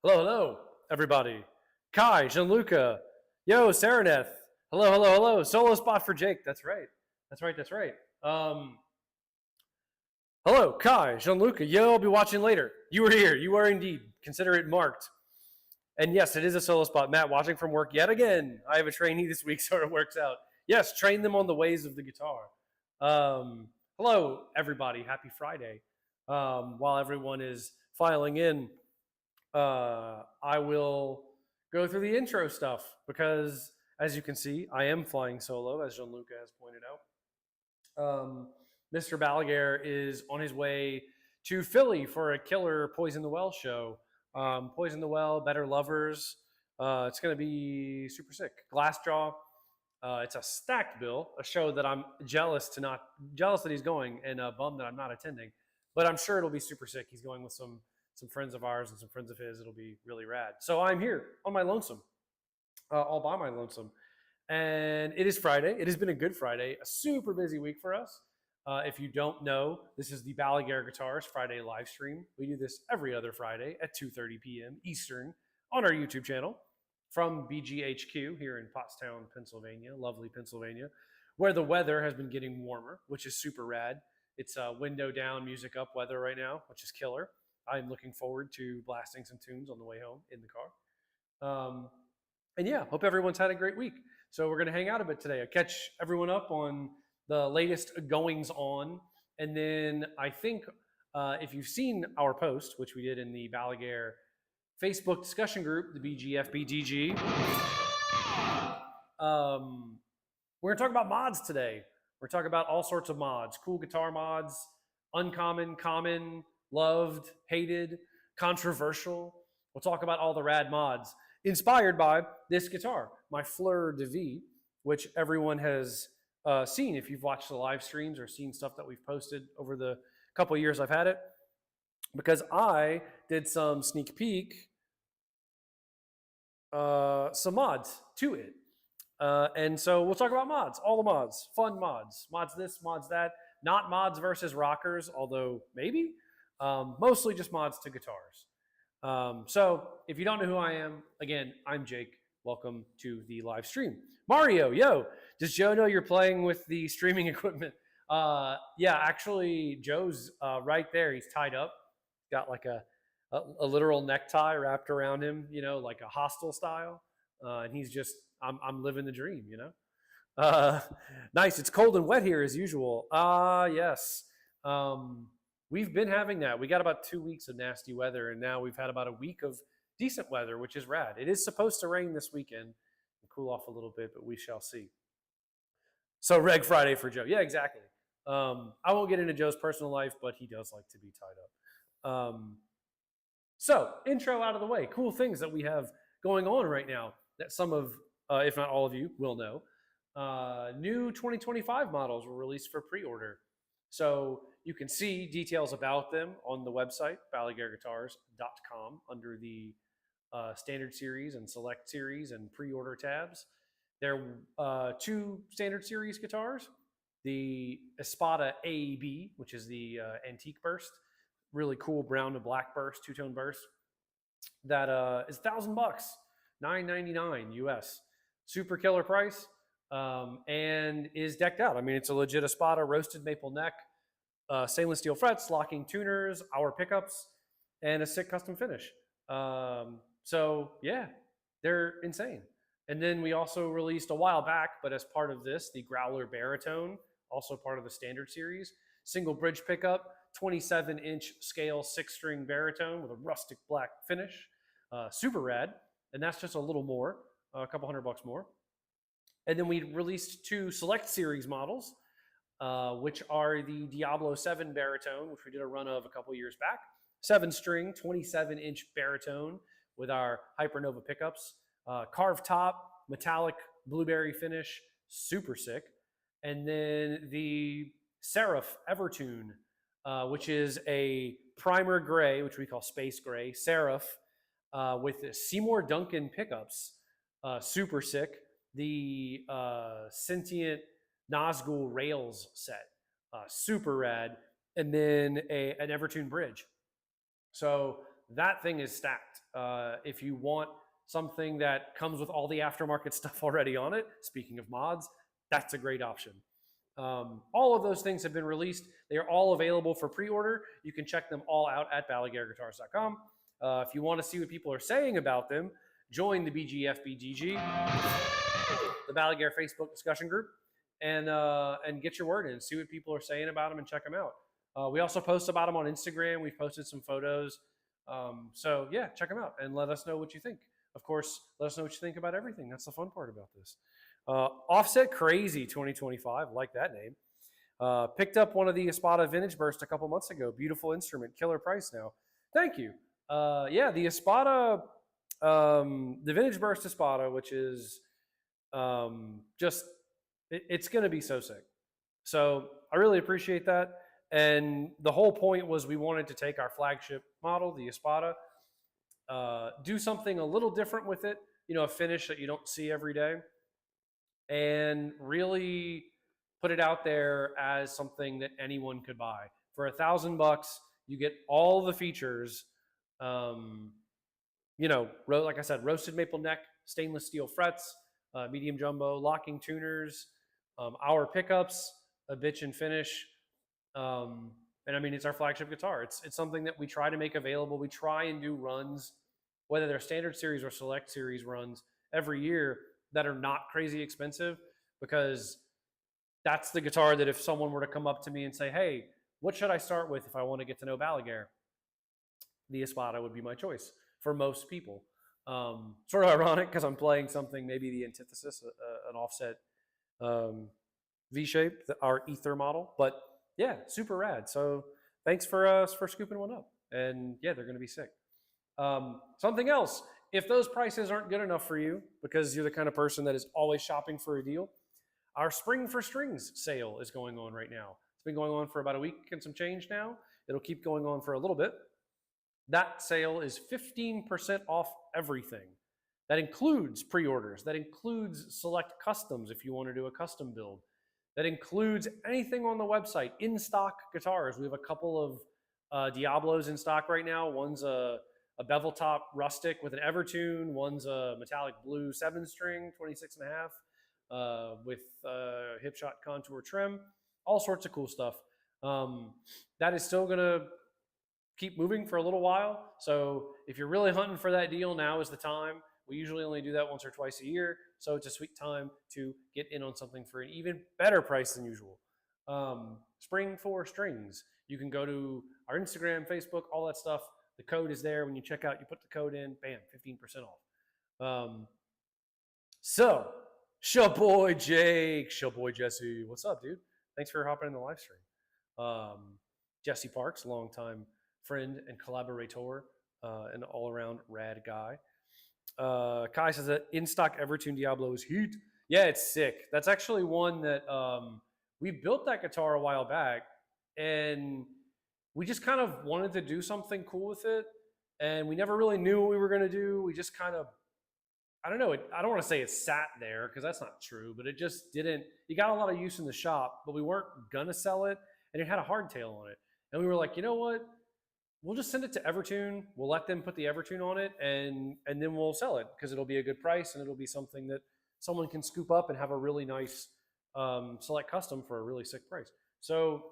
Hello, hello, everybody. Kai, Gianluca, yo, Saraneth. Hello, hello, hello. Solo spot for Jake. That's right. That's right. Hello, Kai, Gianluca. Yo, I'll be watching later. You were here. You are indeed. Consider it marked. And yes, it is a solo spot. Matt, watching from work yet again. I have a trainee this week, so it works out. Yes, train them on the ways of the guitar. Hello, everybody. Happy Friday. While everyone is filing in, I will go through the intro stuff because, as you can see, I am flying solo, as Gianluca has pointed out. Mr. Balaguer is on his way to Philly for a killer Poison the Well show. Poison the Well, Better Lovers. It's going to be super sick. Glassjaw. It's a stacked bill, a show that I'm jealous that he's going, and bummed that I'm not attending. But I'm sure it'll be super sick. He's going with some friends of ours and some friends of his. It'll be really rad. So I'm here on my lonesome, all by my lonesome. And it is Friday. It has been a good Friday, a super busy week for us. If you don't know, this is the Balaguer Guitars Friday live stream. We do this every other Friday at 2:30 p.m. Eastern on our YouTube channel from BGHQ here in Pottstown, Pennsylvania, lovely Pennsylvania, where the weather has been getting warmer, which is super rad. It's window down, music up weather right now, which is killer. I'm looking forward to blasting some tunes on the way home in the car. And yeah, hope everyone's had a great week. So we're going to hang out a bit today. I catch everyone up on the latest goings on. And then I think if you've seen our post, which we did in the Balaguer Facebook discussion group, the BGFBDG, we're going to talk about mods today. We're talking about all sorts of mods, cool guitar mods, uncommon, common, loved, hated, controversial. We'll talk about all the rad mods inspired by this guitar, my Fleur de Vie, which everyone has seen if you've watched the live streams or seen stuff that we've posted over the couple of years I've had it, because I did some sneak peek, some mods to it. And so we'll talk about mods, all the mods, fun mods, mods this, mods that, not mods versus rockers, although maybe. Mostly just mods to guitars. So if you don't know who I am, again, I'm Jake. Welcome to the live stream. Mario, yo, does Joe know you're playing with the streaming equipment? Yeah, actually, Joe's right there. He's tied up. Got like a literal necktie wrapped around him, you know, like a hostile style. And he's just, I'm living the dream, you know? Nice. It's cold and wet here as usual. Yes. We've been having that. We got about 2 weeks of nasty weather, and now we've had about a week of decent weather, which is rad. It is supposed to rain this weekend and cool off a little bit, but we shall see. So Reg Friday for Joe. Yeah, exactly. I won't get into Joe's personal life, but he does like to be tied up. So intro out of the way. Cool things that we have going on right now that some of, if not all of you, will know. New 2025 models were released for pre-order. So you can see details about them on the website, balaguerguitars.com, under the standard series and select series and pre-order tabs. There are two standard series guitars, the Espada AEB, which is the antique burst, really cool brown to black burst, two-tone burst, that is $1,000, $999 US. Super killer price. And is decked out. I mean, it's a legit Espada, roasted maple neck, stainless steel frets, locking tuners, our pickups, and a sick custom finish. So yeah, they're insane. And then we also released a while back, but as part of this, the Growler Baritone, also part of the standard series, single bridge pickup, 27-inch scale 6-string baritone with a rustic black finish, super rad. And that's just a little more, a couple $100 more. And then we released two select series models, which are the Diablo 7 baritone, which we did a run of a couple years back. 7-string, 27-inch baritone with our Hypernova pickups. Carved top, metallic blueberry finish, super sick. And then the Seraph Evertune, which is a primer gray, which we call space gray, Seraph, with Seymour Duncan pickups, super sick. The Sentient Nazgul Rails set, super rad, and then an Evertune bridge. So that thing is stacked. If you want something that comes with all the aftermarket stuff already on it, speaking of mods, that's a great option. All of those things have been released. They are all available for pre-order. You can check them all out at BalaguerGuitars.com. If you want to see what people are saying about them, join the BGFBGG, the Balaguer Facebook discussion group, and get your word in. See what people are saying about them and check them out. We also post about them on Instagram. We've posted some photos. So yeah, check them out and let us know what you think. Of course, let us know what you think about everything. That's the fun part about this. Offset Crazy 2025, like that name. Picked up one of the Espada Vintage Burst a couple months ago. Beautiful instrument, killer price now. Thank you. Yeah, the Espada, the Vintage Burst Espada, which is just, it's going to be so sick. So I really appreciate that. And the whole point was we wanted to take our flagship model, the Espada, do something a little different with it, you know, a finish that you don't see every day, and really put it out there as something that anyone could buy. For $1,000, you get all the features. You know, like I said, roasted maple neck, stainless steel frets, medium jumbo, locking tuners, our pickups, a bitch and finish. And I mean, it's our flagship guitar. It's something that we try to make available. We try and do runs, whether they're standard series or select series runs every year, that are not crazy expensive, because that's the guitar that if someone were to come up to me and say, hey, what should I start with if I want to get to know Balaguer? The Espada would be my choice for most people. Sort of ironic because I'm playing something, maybe the antithesis, an offset V-shape, our Ether model. But yeah, super rad. So thanks for scooping one up. And yeah, they're going to be sick. Something else, if those prices aren't good enough for you, because you're the kind of person that is always shopping for a deal, our Spring for Strings sale is going on right now. It's been going on for about a week and some change now. It'll keep going on for a little bit. That sale is 15% off everything. That includes pre-orders. That includes select customs if you want to do a custom build. That includes anything on the website. In-stock guitars. We have a couple of Diablos in stock right now. One's a bevel top rustic with an Evertune. One's a metallic blue 7-string, 26.5, with hipshot contour trim. All sorts of cool stuff. That is still going to keep moving for a little while. So if you're really hunting for that deal, now is the time. We usually only do that once or twice a year. So it's a sweet time to get in on something for an even better price than usual. Spring for Strings. You can go to our Instagram, Facebook, all that stuff. The code is there. When you check out, you put the code in, bam, 15% off. So, Shaboy Jake, Shaboy Jesse, what's up, dude? Thanks for hopping in the live stream. Jesse Parks, longtime friend and collaborator, an all-around rad guy. Kai says that in-stock Evertune Diablo is heat. Yeah, it's sick. That's actually one that we built that guitar a while back, and we just kind of wanted to do something cool with it, and we never really knew what we were going to do. We just kind of, I don't know, I don't want to say it sat there, because that's not true, but it just didn't. You got a lot of use in the shop, but we weren't going to sell it, and it had a hardtail on it. And we were like, you know what? We'll just send it to Evertune. We'll let them put the Evertune on it, and then we'll sell it, because it'll be a good price, and it'll be something that someone can scoop up and have a really nice select custom for a really sick price. So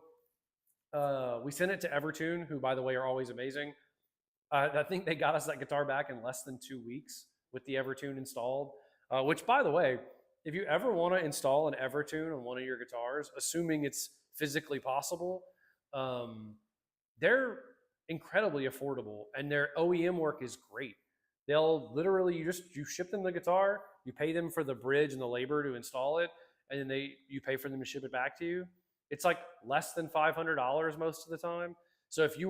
we sent it to Evertune, who, by the way, are always amazing. I think they got us that guitar back in less than 2 weeks with the Evertune installed, which, by the way, if you ever want to install an Evertune on one of your guitars, assuming it's physically possible, they're incredibly affordable, and their OEM work is great. They'll literally, you ship them the guitar, you pay them for the bridge and the labor to install it, and then you pay for them to ship it back to you. It's like less than $500 most of the time. So if you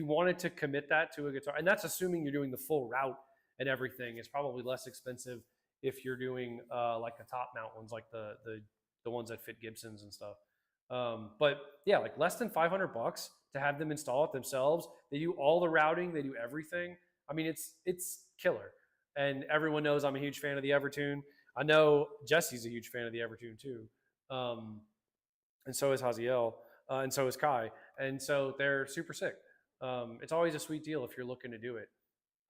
wanted to commit that to a guitar, and that's assuming you're doing the full route and everything, it's probably less expensive if you're doing like the top mount ones, like the ones that fit Gibsons and stuff. But yeah, like less than $500 to have them install it themselves. They do all the routing, they do everything. I mean, it's killer. And everyone knows I'm a huge fan of the Evertune. I know Jesse's a huge fan of the Evertune too. And so is Haziel, and so is Kai. And so they're super sick. It's always a sweet deal if you're looking to do it.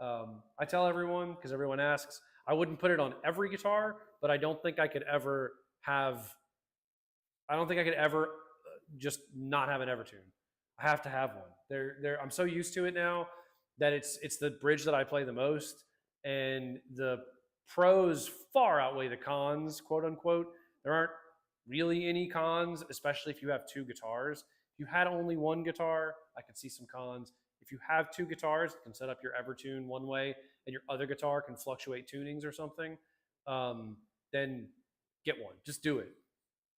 I tell everyone, because everyone asks, I wouldn't put it on every guitar, but I don't think I could ever have. I don't think I could ever just not have an Evertune. I have to have one. I'm so used to it now that it's the bridge that I play the most, and the pros far outweigh the cons, quote unquote. There aren't really any cons, especially if you have two guitars. If you had only one guitar, I could see some cons. If you have two guitars, you can set up your Evertune one way, and your other guitar can fluctuate tunings or something. Then get one. Just do it.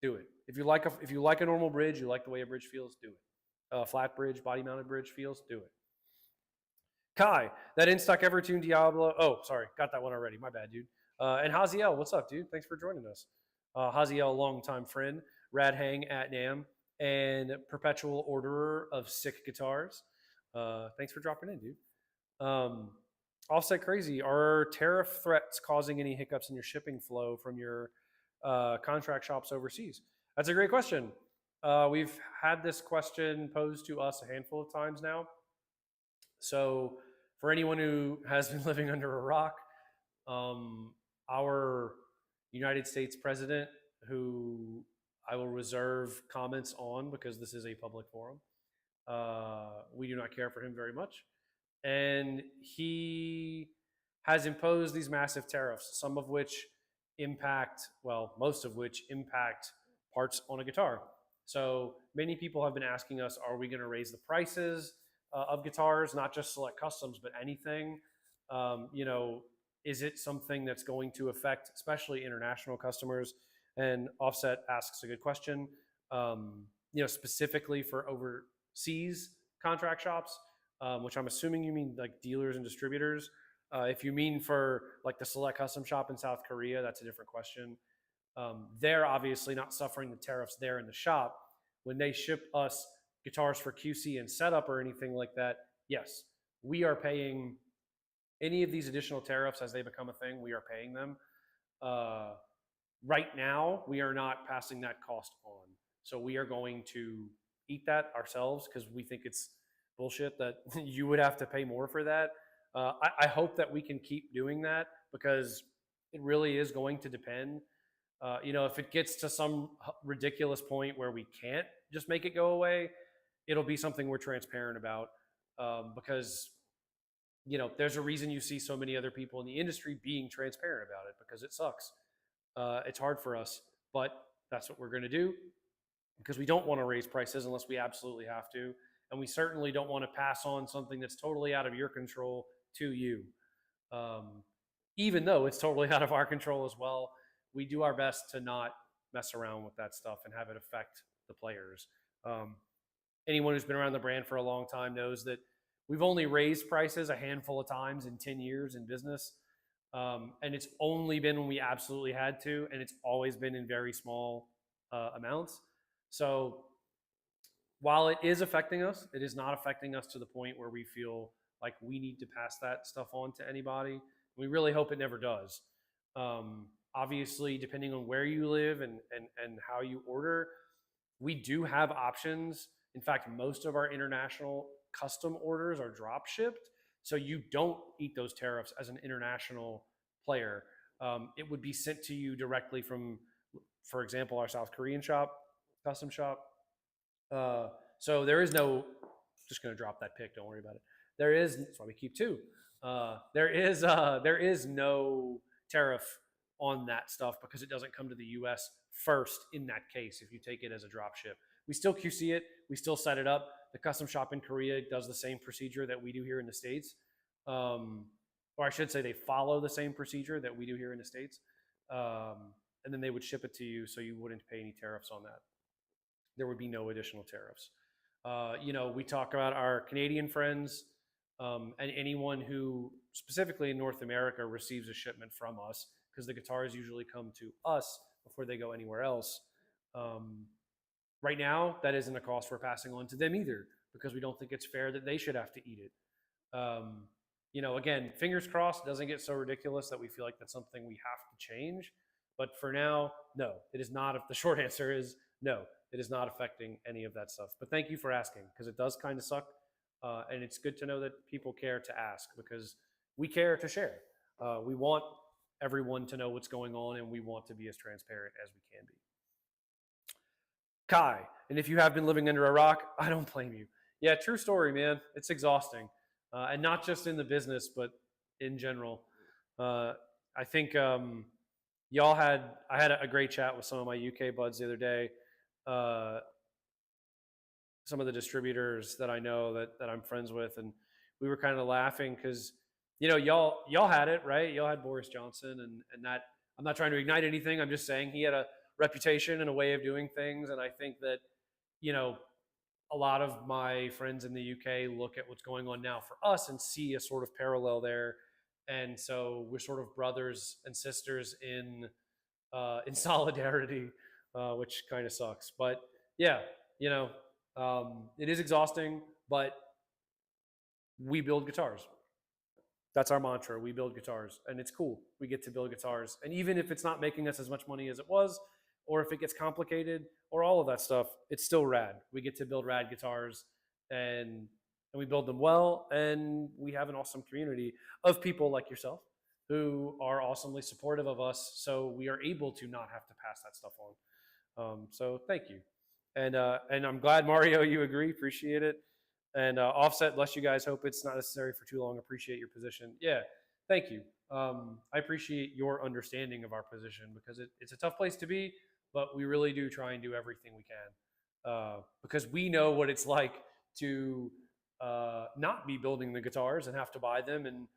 Do it. If you like a normal bridge, you like the way a bridge feels, do it. Flat bridge, body mounted bridge feels, do it. Kai, that in stock Evertune Diablo. Oh, sorry, got that one already. My bad, dude. And Haziel, what's up, dude? Thanks for joining us. Haziel, longtime friend, Rad Hang at NAM, and perpetual orderer of sick guitars. Thanks for dropping in, dude. Offset Crazy, are tariff threats causing any hiccups in your shipping flow from your contract shops overseas? That's a great question. We've had this question posed to us a handful of times now. So, for anyone who has been living under a rock, our United States president, who I will reserve comments on because this is a public forum, we do not care for him very much. And he has imposed these massive tariffs, some of which impact, well, most of which impact parts on a guitar. So many people have been asking us, are we going to raise the prices of guitars, not just Select Customs, but anything? Is it something that's going to affect, especially international customers? And Offset asks a good question. Specifically for overseas contract shops, which I'm assuming you mean like dealers and distributors. If you mean for like the Select Custom shop in South Korea, that's a different question. They're obviously not suffering the tariffs there in the shop. When they ship us guitars for QC and setup or anything like that, yes, we are paying any of these additional tariffs as they become a thing. We are paying them. Right now, we are not passing that cost on. So we are going to eat that ourselves because we think it's bullshit that you would have to pay more for that. I hope that we can keep doing that because it really is going to depend. If it gets to some ridiculous point where we can't just make it go away, it'll be something we're transparent about because, there's a reason you see so many other people in the industry being transparent about it because it sucks. It's hard for us, but that's what we're going to do because we don't want to raise prices unless we absolutely have to. And we certainly don't want to pass on something that's totally out of your control to you. Even though it's totally out of our control as well, we do our best to not mess around with that stuff and have it affect the players. Anyone who's been around the brand for a long time knows that we've only raised prices a handful of times in 10 years in business. And it's only been when we absolutely had to, and it's always been in very small amounts. So while it is affecting us, it is not affecting us to the point where we feel like we need to pass that stuff on to anybody. We really hope it never does. Obviously, depending on where you live and how you order, we do have options. In fact, most of our international custom orders are drop shipped. So you don't eat those tariffs as an international player. It would be sent to you directly from, for example, our South Korean shop, custom shop. So there is no, just going to drop that pick. Don't worry about it. That's why we keep two. There is no tariff on that stuff because it doesn't come to the US first in that case if you take it as a drop ship. We still QC it. We still set it up. The custom shop in Korea does the same procedure that we do here in the States. Or I should say they follow the same procedure that we do here in the States. And then they would ship it to you so you wouldn't pay any tariffs on that. There would be no additional tariffs. We talk about our Canadian friends and anyone who specifically in North America receives a shipment from us because the guitars usually come to us before they go anywhere else. Right now, that isn't a cost we're passing on to them either because we don't think it's fair that they should have to eat it. Again, fingers crossed, it doesn't get so ridiculous that we feel like that's something we have to change. But for now, no, it is not. If the short answer is no, it is not affecting any of that stuff. But thank you for asking because it does kind of suck. And it's good to know that people care to ask because we care to share. We want everyone to know what's going on, and we want to be as transparent as we can be. Kai, and if you have been living under a rock, I don't blame you. Yeah, true story, man. It's exhausting, and not just in the business, but in general. Uh, I think y'all had I had a great chat with some of my UK buds the other day. Uh, some of the distributors that I know that I'm friends with, and we were kind of laughing because y'all had it right. Y'all had Boris Johnson, and that I'm not trying to ignite anything. I'm just saying he had a reputation and a way of doing things, and I think that you know a lot of my friends in the UK look at what's going on now for us and see a sort of parallel there, and so we're sort of brothers and sisters in solidarity, which kind of sucks. But yeah, you know, it is exhausting, but we build guitars. That's our mantra. We build guitars, and it's cool. We get to build guitars, and even if it's not making us as much money as it was, or if it gets complicated, or all of that stuff, it's still rad. We get to build rad guitars, and we build them well, and we have an awesome community of people like yourself who are awesomely supportive of us, so we are able to not have to pass that stuff on. So thank you, and I'm glad Mario you agree. Appreciate it. And Offset, bless you guys. Hope it's not necessary for too long. Appreciate your position. Yeah, thank you. I appreciate your understanding of our position because it's a tough place to be, but we really do try and do everything we can because we know what it's like to not be building the guitars and have to buy them and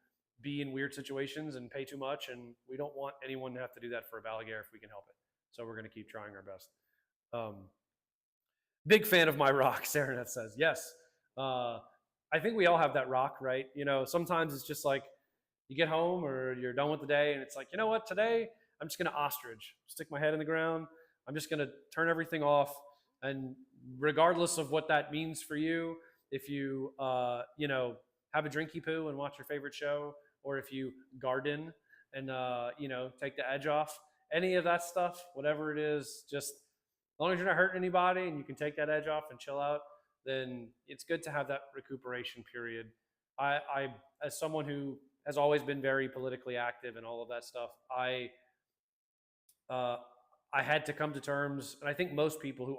be in weird situations and pay too much. And we don't want anyone to have to do that for a Balaguer if we can help it. So we're going to keep trying our best. Big fan of my rock, Serenet says. Yes. I think we all have that rock, right? Sometimes it's just like you get home or you're done with the day and it's like, you know what, today I'm just going to ostrich, stick my head in the ground. I'm just going to turn everything off. And regardless of what that means for you, if you, have a drinky poo and watch your favorite show, or if you garden and, take the edge off, any of that stuff, whatever it is, just as long as you're not hurting anybody and you can take that edge off and chill out, then it's good to have that recuperation period. I as someone who has always been very politically active and all of that stuff, I had to come to terms, and I think most people who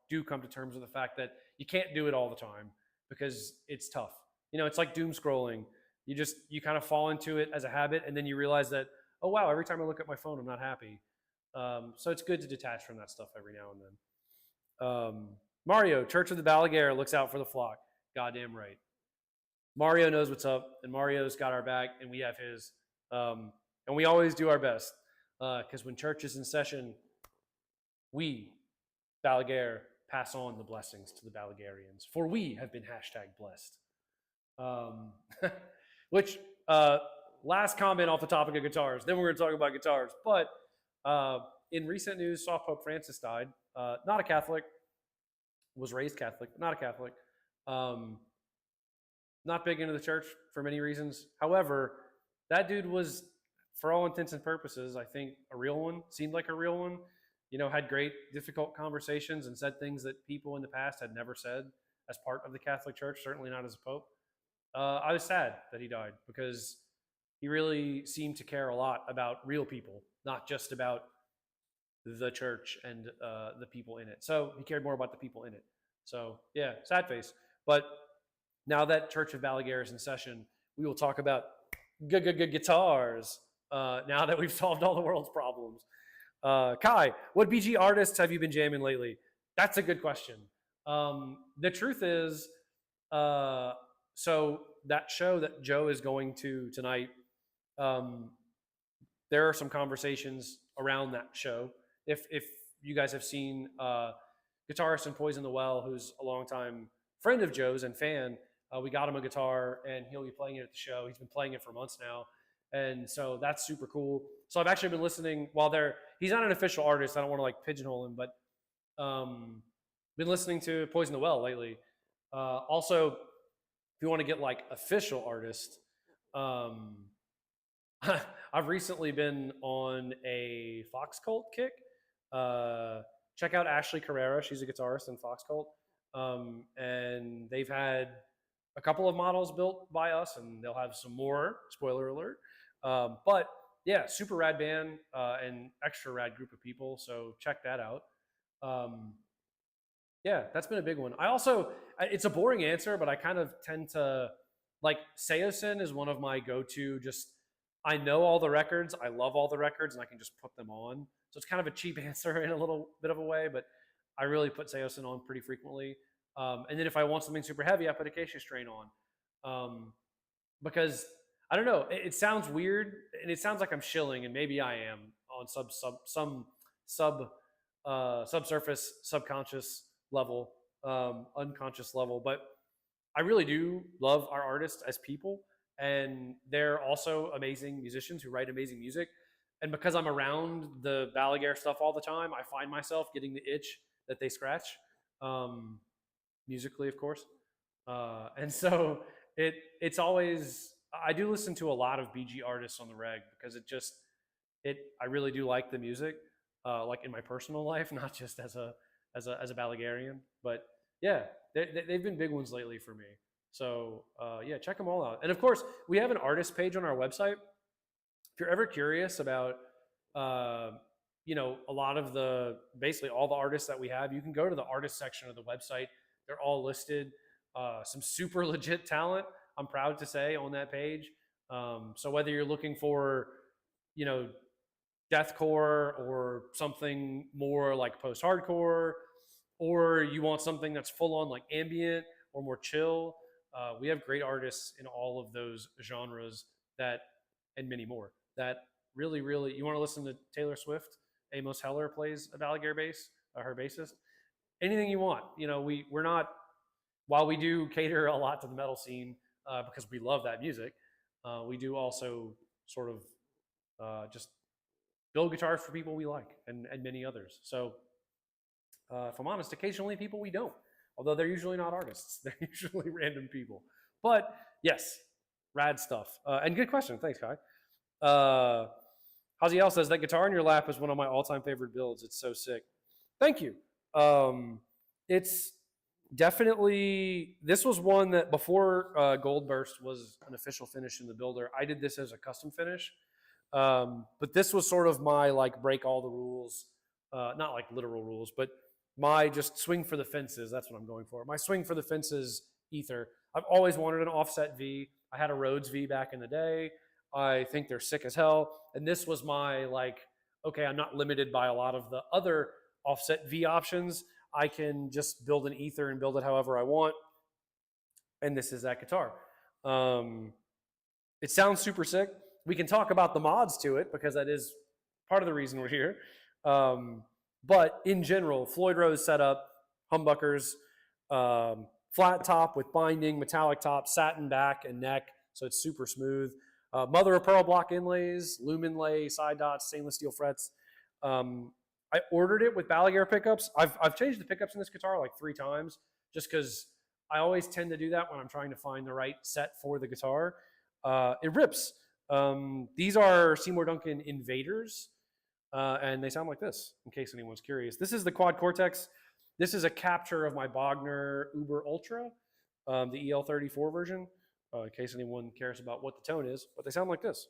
do come to terms with the fact that you can't do it all the time because it's tough. It's like doom scrolling. You kind of fall into it as a habit, and then you realize that, oh wow, every time I look at my phone, I'm not happy. So it's good to detach from that stuff every now and then. Mario, Church of the Balaguer looks out for the flock. Goddamn right. Mario knows what's up, and Mario's got our back, and we have his. And we always do our best because when church is in session, we, Balaguer, pass on the blessings to the Balaguerians, for we have been #blessed. Which, last comment off the topic of guitars, then we're going to talk about guitars. But in recent news, saw Pope Francis died. Not a Catholic, was raised Catholic, but not a Catholic. Not big into the church for many reasons. However, that dude was, for all intents and purposes, I think a real one, seemed like a real one. Had great, difficult conversations and said things that people in the past had never said as part of the Catholic Church, certainly not as a pope. I was sad that he died because he really seemed to care a lot about real people, not just about the church and the people in it. So he cared more about the people in it. So yeah, sad face. But now that Church of Balaguer is in session, we will talk about good guitars. Now that we've solved all the world's problems. Kai, what BG artists have you been jamming lately? That's a good question. The truth is, so that show that Joe is going to tonight, there are some conversations around that show. If you guys have seen guitarist in Poison the Well, who's a longtime friend of Joe's and fan, we got him a guitar and he'll be playing it at the show. He's been playing it for months now. And so that's super cool. So I've actually been listening he's not an official artist. I don't want to pigeonhole him, but been listening to Poison the Well lately. Also, if you want to get official artist, I've recently been on a Fox Cult kick. Check out Ashley Carrera. She's a guitarist in Fox Cult. And they've had a couple of models built by us, and they'll have some more. Spoiler alert! But yeah, super rad band and extra rad group of people. So check that out. Um, yeah, that's been a big one. I also, it's a boring answer, but I kind of tend to like Seosin is one of my go-to. Just I know all the records, I love all the records, and I can just put them on. So it's kind of a cheap answer in a little bit of a way, but I really put Seosin on pretty frequently. And then if I want something super heavy, I put Acacia Strain on. Because I don't know, it sounds weird and it sounds like I'm shilling, and maybe I am on subsurface, subconscious level, unconscious level. But I really do love our artists as people, and they're also amazing musicians who write amazing music. And because I'm around the Balaguer stuff all the time, I find myself getting the itch that they scratch, um, musically, of course. And so it's always I do listen to a lot of BG artists on the reg because it I really do like the music, like in my personal life, not just as a Balaguerian. But yeah, they've been big ones lately for me. So yeah, check them all out. And of course, we have an artist page on our website. If you're ever curious about, uh, a lot of the basically all the artists that we have, you can go to the artist section of the website. They're all listed. Some super legit talent, I'm proud to say, on that page. So whether you're looking for, you know, deathcore or something more like post-hardcore, or you want something that's full on like ambient or more chill, we have great artists in all of those genres that and many more that really you want to listen to Taylor Swift. Amos Heller plays a Balaguer bass, her bassist. Anything you want. We're not, while we do cater a lot to the metal scene because we love that music, we do also sort of just build guitars for people we like, and many others. So if I'm honest, occasionally people we don't, although they're usually not artists. They're usually random people. But yes, rad stuff. And good question. Thanks, Kai. Haziel says that guitar in your lap is one of my all-time favorite builds. It's so sick. Thank you. It's definitely, this was one that before Gold Burst was an official finish in the builder, I did this as a custom finish. But this was sort of my like break all the rules, not like literal rules, but my just swing for the fences. That's what I'm going for. My swing for the fences ether. I've always wanted an offset V. I had a Rhodes V back in the day. I think they're sick as hell. And this was my like, okay, I'm not limited by a lot of the other offset V options. I can just build an ether and build it however I want. And this is that guitar. It sounds super sick. We can talk about the mods to it because that is part of the reason we're here. But in general, Floyd Rose setup, humbuckers, flat top with binding, metallic top, satin back and neck, so it's super smooth. Mother of pearl block inlays, loom inlay, side dots, stainless steel frets. I ordered it with Balaguer pickups. I've changed the pickups in this guitar like 3 times just because I always tend to do that when I'm trying to find the right set for the guitar. It rips. These are Seymour Duncan Invaders, and they sound like this, in case anyone's curious. This is the Quad Cortex. This is a capture of my Bogner Uber Ultra, the EL34 version, in case anyone cares about what the tone is, but they sound like this.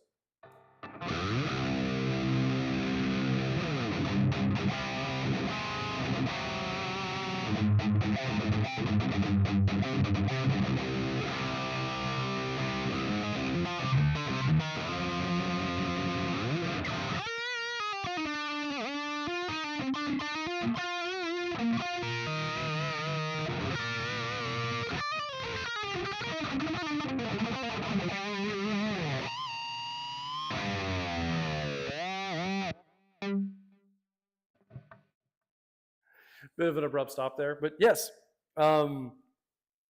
Bit of an abrupt stop there, but yes,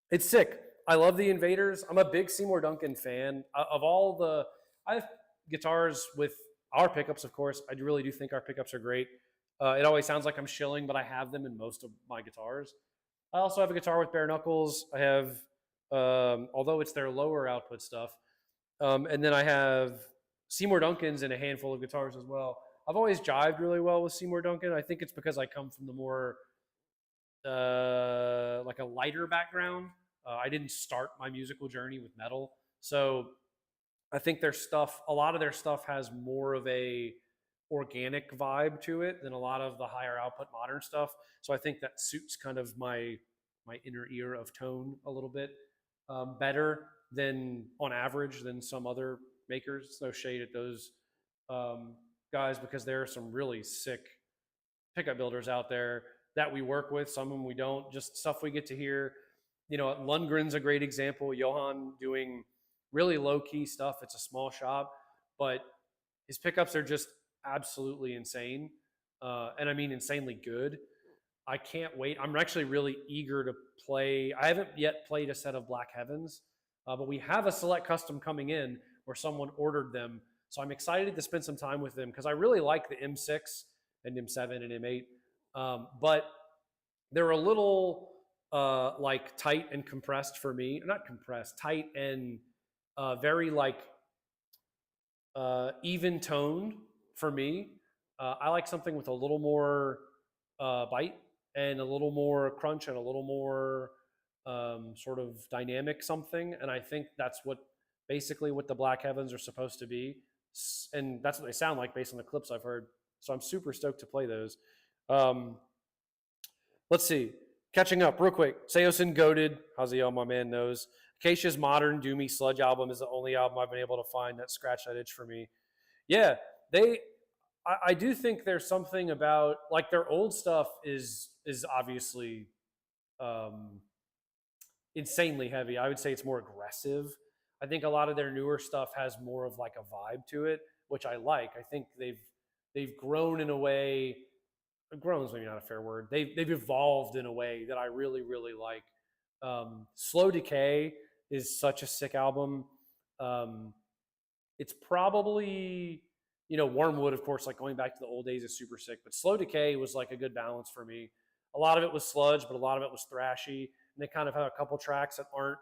it's sick. I love the Invaders. I'm a big Seymour Duncan fan. Of all the, I have guitars with our pickups, of course. I really do think our pickups are great. It always sounds like I'm shilling, but I have them in most of my guitars. I also have a guitar with bare knuckles. I have, although it's their lower output stuff, and then I have Seymour Duncans in a handful of guitars as well. I've always jived really well with Seymour Duncan. I think it's because I come from the more like a lighter background. I didn't start my musical journey with metal, so I think their stuff, a lot of their stuff has more of a organic vibe to it than a lot of the higher output modern stuff. So I think that suits kind of my inner ear of tone a little bit better than on average than some other makers. No shade at those um, guys because there are some really sick pickup builders out there that we work with. Some of them we don't. Just stuff we get to hear. You know, Lundgren's a great example. Johan doing really low key stuff. It's a small shop, but his pickups are just absolutely insane, and I mean insanely good. I can't wait. I'm actually really eager to play. I haven't yet played a set of Black Heavens, but we have a select custom coming in where someone ordered them. So I'm excited to spend some time with them because I really like the M6 and M7 and M8. But they're a little like tight and compressed for me. Not compressed, tight and very like even toned for me. I like something with a little more bite and a little more crunch and a little more sort of dynamic something. And I think that's what basically what the Black Heavens are supposed to be. And that's what they sound like based on the clips I've heard. So I'm super stoked to play those. Um, let's see. Catching up real quick. Seosin Goated. Haziel, my man, knows. Acacia's modern Doomy Sludge album is the only album I've been able to find that scratched that itch for me. Yeah, I do think there's something about like their old stuff is obviously um, insanely heavy. I would say it's more aggressive. I think a lot of their newer stuff has more of like a vibe to it, which I like. I think they've grown in a way. Grown is maybe not a fair word. They've evolved in a way that I really really like. Slow Decay is such a sick album. Um, it's probably Wormwood, of course, like going back to the old days is super sick, but Slow Decay was like a good balance for me. A lot of it was sludge, but a lot of it was thrashy, and they kind of have a couple tracks that aren't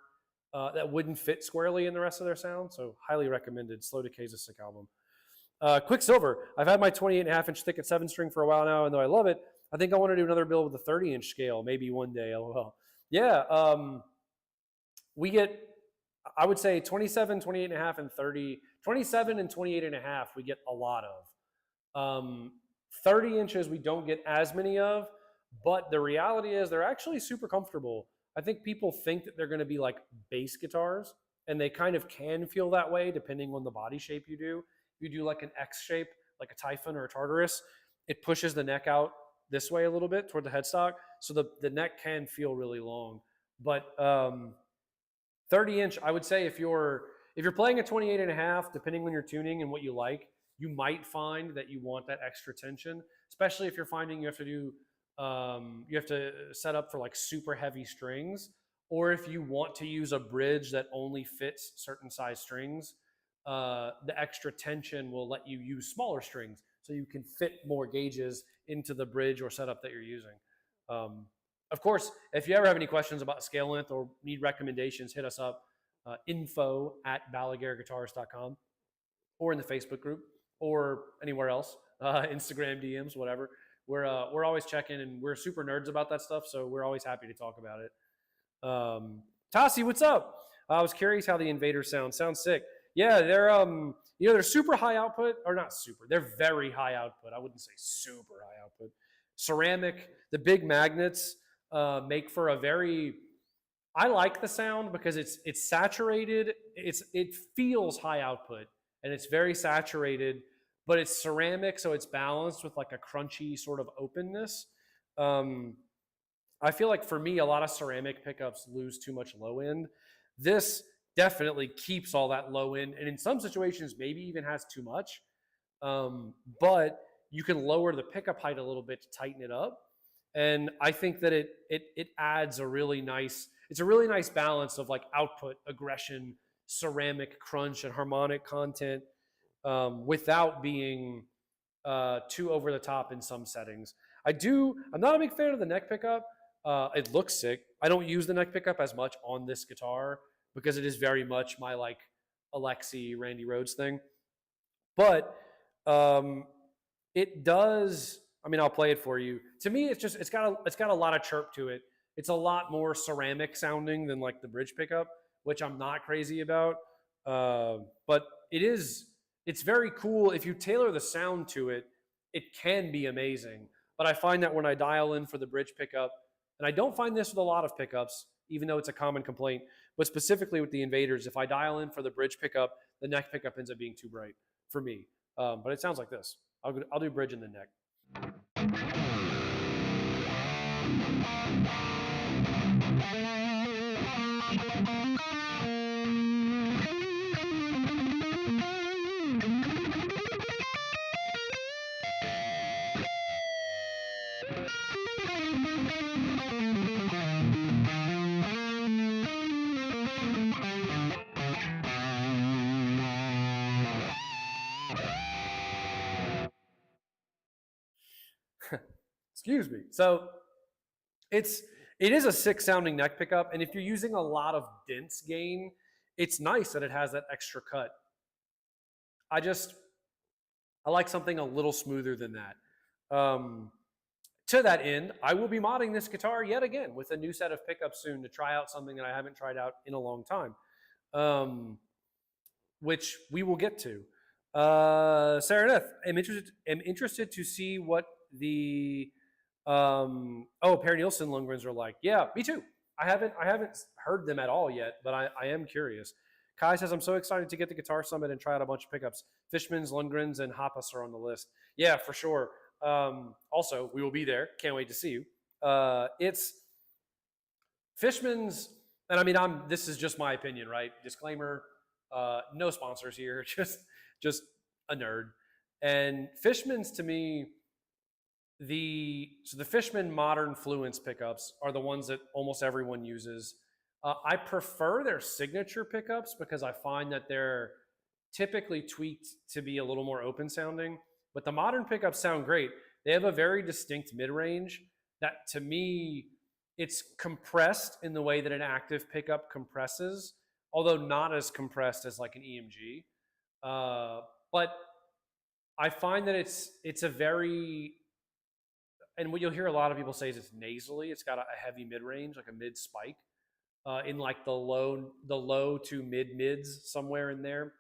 that wouldn't fit squarely in the rest of their sound. So highly recommended. Slow Decay is a sick album. Quicksilver. I've had my 28.5-inch thicket 7-string for a while now, and though I love it, I think I want to do another build with a 30-inch scale, maybe one day. LOL. Yeah, we get, I would say 27, 28.5, and 30. 27 and 28.5 we get a lot of. 30 inches we don't get as many of, but the reality is they're actually super comfortable. I think people think that they're going to be like bass guitars, and they kind of can feel that way depending on the body shape you do. If you do like an X shape, like a Typhon or a Tartarus, it pushes the neck out this way a little bit toward the headstock, so the neck can feel really long. But 30-inch, I would say if you're playing a 28.5, depending on your tuning and what you like, you might find that you want that extra tension, especially if you're finding you have to do you have to set up for like super heavy strings, or if you want to use a bridge that only fits certain size strings, the extra tension will let you use smaller strings so you can fit more gauges into the bridge or setup that you're using. Of course, if you ever have any questions about scale length or need recommendations, hit us up, info@balaguerguitars.com, or in the Facebook group or anywhere else, Instagram DMs, whatever. We're always checking, and we're super nerds about that stuff, so we're always happy to talk about it. Tassi, what's up? I was curious how the Invaders sound. Sounds sick. Yeah, they're super high output, or not super. They're very high output. I wouldn't say super high output. Ceramic, the big magnets make for a very. I like the sound because it's saturated. It feels high output, and it's very saturated, but it's ceramic, so it's balanced with like a crunchy sort of openness. I feel like for me, a lot of ceramic pickups lose too much low end. This definitely keeps all that low end, and in some situations, maybe even has too much. But you can lower the pickup height a little bit to tighten it up, and I think that it adds a really nice. It's a really nice balance of like output, aggression, ceramic crunch, and harmonic content without being too over the top in some settings. I'm not a big fan of the neck pickup. It looks sick. I don't use the neck pickup as much on this guitar because it is very much my like Alexi Randy Rhoads thing. But it does. I mean, I'll play it for you. To me, it's got a lot of chirp to it. It's a lot more ceramic sounding than like the bridge pickup, which I'm not crazy about. But it's very cool. If you tailor the sound to it, it can be amazing. But I find that when I dial in for the bridge pickup, and I don't find this with a lot of pickups, even though it's a common complaint, but specifically with the Invaders, if I dial in for the bridge pickup, the neck pickup ends up being too bright for me. But it sounds like this. I'll do bridge in the neck. Excuse me. So it is a sick sounding neck pickup, and if you're using a lot of dense gain, it's nice that it has that extra cut. I like something a little smoother than that. To that end, I will be modding this guitar yet again with a new set of pickups soon to try out something that I haven't tried out in a long time, which we will get to. Saraneth, am interested to see what the Per Nielsen Lundgrens are like. Yeah, me too. I haven't heard them at all yet, but I am curious. Kai says, I'm so excited to get the Guitar Summit and try out a bunch of pickups. Fishman's, Lundgrens, and Hoppus are on the list. Yeah, for sure. Also, we will be there. Can't wait to see you. It's Fishman's, and I mean, this is just my opinion, right? Disclaimer, no sponsors here, just a nerd. And Fishman's, to me, the Fishman modern Fluence pickups are the ones that almost everyone uses. I prefer their signature pickups because I find that they're typically tweaked to be a little more open sounding, but the modern pickups sound great. They have a very distinct mid-range that, to me, it's compressed in the way that an active pickup compresses, although not as compressed as like an EMG. But I find that it's a very, and what you'll hear a lot of people say is it's nasally. It's got a heavy mid-range, like a mid spike, in like the low to mids somewhere in there.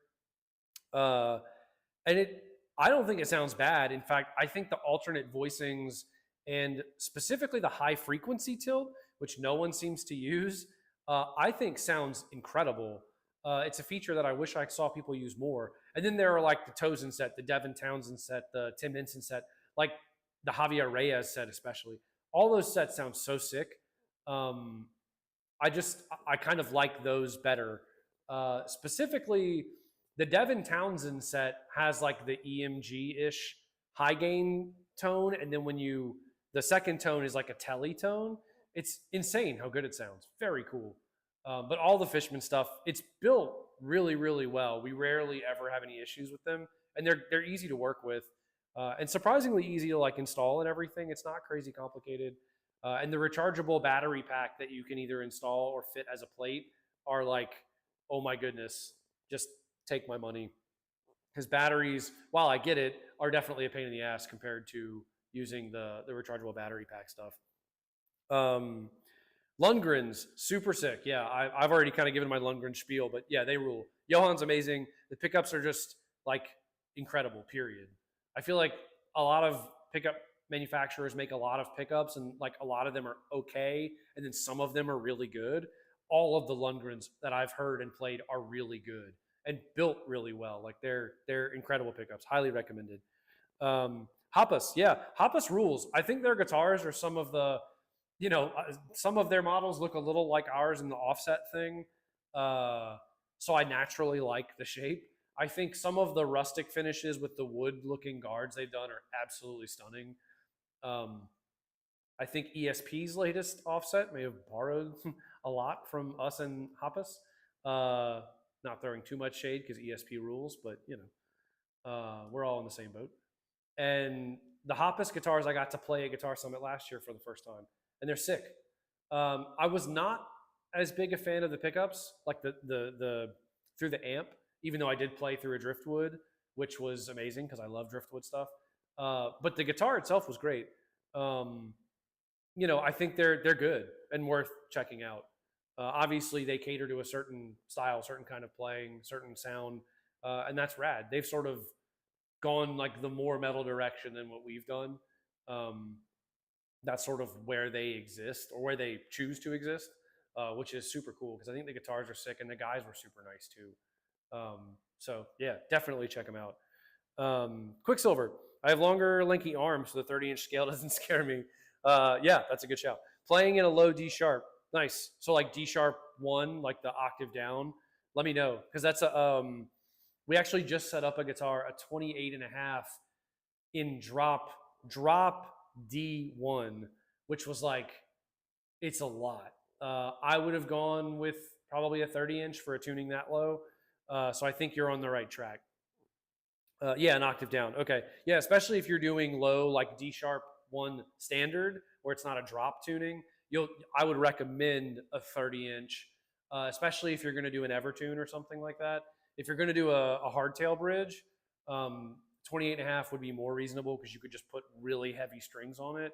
And I don't think it sounds bad. In fact, I think the alternate voicings and specifically the high frequency tilt, which no one seems to use, I think sounds incredible. It's a feature that I wish I saw people use more. And then there are like the Tozen set, the Devin Townsend set, the Tim Henson set, like the Javier Reyes set especially. All those sets sound so sick. I kind of like those better. Specifically, the Devin Townsend set has like the EMG-ish high gain tone, and then the second tone is like a telly tone. It's insane how good it sounds. Very cool. But all the Fishman stuff, it's built really, really well. We rarely ever have any issues with them, and they're easy to work with, and surprisingly easy to like install and everything. It's not crazy complicated. And the rechargeable battery pack that you can either install or fit as a plate are like, oh my goodness, just take my money. Because batteries, while I get it, are definitely a pain in the ass compared to using the rechargeable battery pack stuff. Lundgrens, super sick. Yeah, I've already kind of given my Lundgren spiel, but yeah, they rule. Johan's amazing. The pickups are just like incredible, period. I feel like a lot of pickup manufacturers make a lot of pickups, and like a lot of them are okay, and then some of them are really good. All of the Lundgrens that I've heard and played are really good and built really well. Like they're incredible pickups, highly recommended. Hoppus, yeah, Hoppus rules. I think their guitars are some of the, some of their models look a little like ours in the offset thing. So I naturally like the shape. I think some of the rustic finishes with the wood looking guards they've done are absolutely stunning. I think ESP's latest offset may have borrowed a lot from us and Hoppus. Not throwing too much shade because ESP rules, but we're all in the same boat. And the Hoppus guitars, I got to play at Guitar Summit last year for the first time, and they're sick. I was not as big a fan of the pickups, like the through the amp, even though I did play through a Driftwood, which was amazing because I love Driftwood stuff. But the guitar itself was great. I think they're good and worth checking out. Obviously, they cater to a certain style, certain kind of playing, certain sound, and that's rad. They've sort of gone like the more metal direction than what we've done. Um, that's sort of where they exist or where they choose to exist, which is super cool because I think the guitars are sick and the guys were super nice too. So yeah, definitely check them out. Quicksilver. I have longer, lanky arms, so the 30-inch scale doesn't scare me. Yeah, that's a good shout. Playing in a low D sharp. Nice. So like D sharp 1, like the octave down. Let me know because that's a we actually just set up a guitar, a 28 and a half in drop D1, which was like, it's a lot. I would have gone with probably a 30-inch for a tuning that low. So I think you're on the right track. Yeah, an octave down. Okay. Yeah, especially if you're doing low, like D sharp 1 standard, where it's not a drop tuning. I would recommend a 30-inch, especially if you're going to do an Evertune or something like that. If you're going to do a hardtail bridge, 28 and a half would be more reasonable because you could just put really heavy strings on it.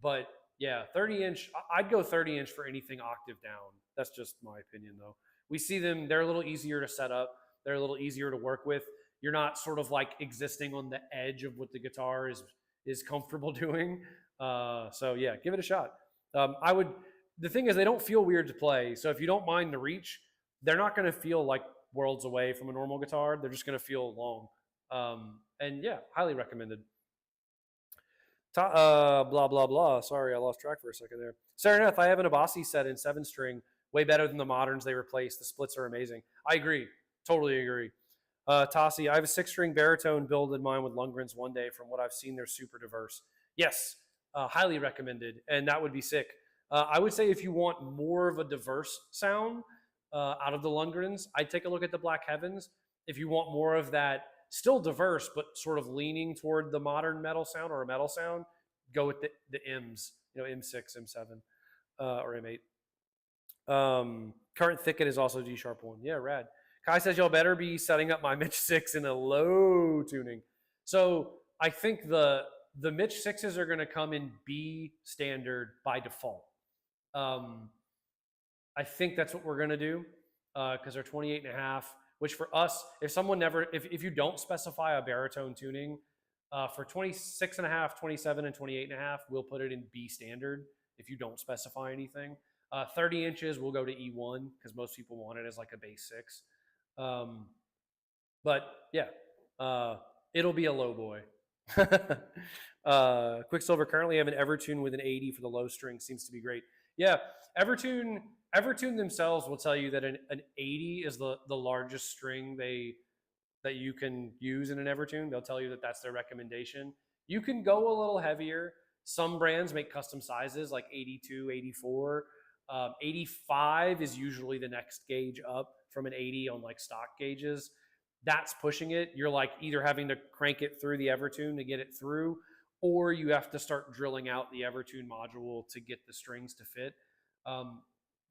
But yeah, 30-inch, I'd go 30-inch for anything octave down. That's just my opinion, though. We see them, they're a little easier to set up, they're a little easier to work with. You're not sort of like existing on the edge of what the guitar is comfortable doing. So yeah, give it a shot. The thing is, they don't feel weird to play. So if you don't mind the reach, they're not going to feel like worlds away from a normal guitar. They're just going to feel long. And yeah, highly recommended. Blah blah blah. Sorry, I lost track for a second there. Sereneth, I have an Abasi set in 7-string, way better than the moderns they replaced. The splits are amazing. I agree, totally agree. Tossi, I have a 6-string baritone build in mine with Lundgren's one day. From what I've seen, they're super diverse. Yes, highly recommended, and that would be sick. I would say if you want more of a diverse sound out of the Lundgrens, I'd take a look at the Black Heavens. If you want more of that, still diverse, but sort of leaning toward the modern metal sound or a metal sound, go with the M's, M6, M7, or M8. Current thicket is also D sharp 1. Yeah, rad. Kai says y'all better be setting up my Mitch 6 in a low tuning. So I think the Mitch 6s are going to come in B standard by default. I think that's what we're going to do because they're 28 and a half, which for us, if you don't specify a baritone tuning, for 26 and a half, 27 and 28 and a half, we'll put it in B standard if you don't specify anything. 30 inches, we'll go to E1 because most people want it as like a bass 6. But yeah, it'll be a low boy. Quicksilver, currently have an Evertune with an 80 for the low string. Seems to be great. Yeah, Evertune themselves will tell you that an 80 is the largest string that you can use in an Evertune. They'll tell you that that's their recommendation. You can go a little heavier. Some brands make custom sizes like 82, 84. 85 is usually the next gauge up from an 80 on like stock gauges. That's pushing it. You're like either having to crank it through the Evertune to get it through, or you have to start drilling out the Evertune module to get the strings to fit.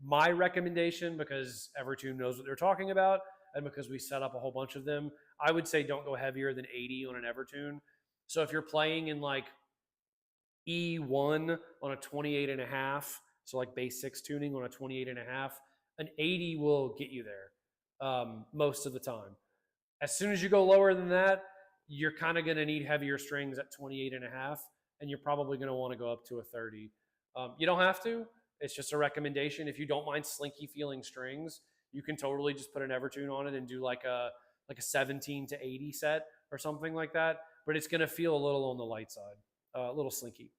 My recommendation, because Evertune knows what they're talking about, and because we set up a whole bunch of them, I would say don't go heavier than 80 on an Evertune. So if you're playing in like E1 on a 28 and a half, so like bass 6 tuning on a 28 and a half, an 80 will get you there most of the time. As soon as you go lower than that, you're kind of going to need heavier strings at 28 and a half, and you're probably going to want to go up to a 30. You don't have to. It's just a recommendation. If you don't mind slinky feeling strings, you can totally just put an Evertune on it and do like a 17 to 80 set or something like that. But it's going to feel a little on the light side, a little slinky.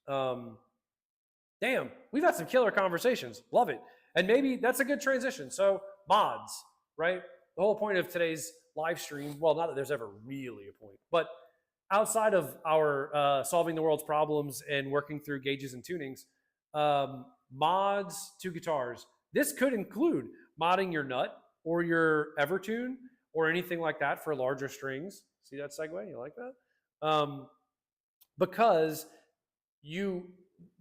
Damn, we've had some killer conversations. Love it. And maybe that's a good transition. So mods, right? The whole point of today's live stream, well, not that there's ever really a point, but outside of our solving the world's problems and working through gauges and tunings, mods to guitars. This could include modding your nut or your Evertune or anything like that for larger strings. See that segue? You like that? Because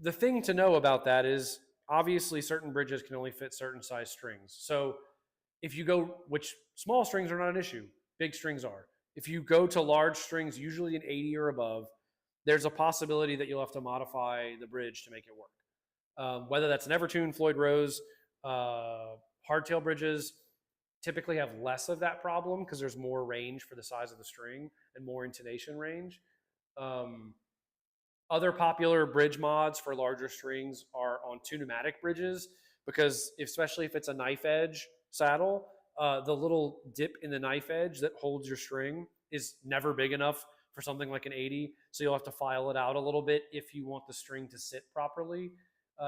the thing to know about that is obviously certain bridges can only fit certain size strings. So if you go, which small strings are not an issue, big strings are. If you go to large strings, usually an 80 or above, there's a possibility that you'll have to modify the bridge to make it work. Whether that's an Evertune, Floyd Rose, hardtail bridges typically have less of that problem because there's more range for the size of the string and more intonation range. Other popular bridge mods for larger strings are on tune-o-matic bridges because especially if it's a knife edge saddle, the little dip in the knife edge that holds your string is never big enough for something like an 80, so you'll have to file it out a little bit if you want the string to sit properly.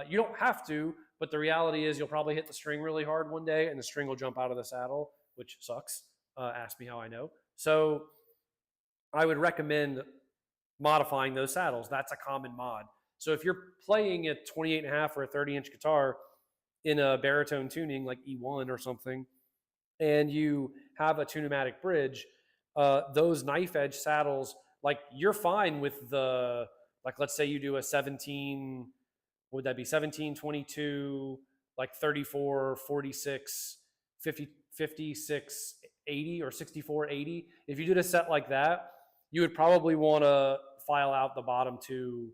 You don't have to, but the reality is you'll probably hit the string really hard one day and the string will jump out of the saddle, which sucks. Ask me how I know. So I would recommend modifying those saddles. That's a common mod. So if you're playing a 28.5 or a 30-inch guitar in a baritone tuning like E1 or something, and you have a tune-o-matic bridge, those knife edge saddles, like you're fine with the, like let's say you do a 17, what would that be? 17, 22, like 34, 46, 50, 56, 80 or 64, 80. If you did a set like that, you would probably want to file out the bottom two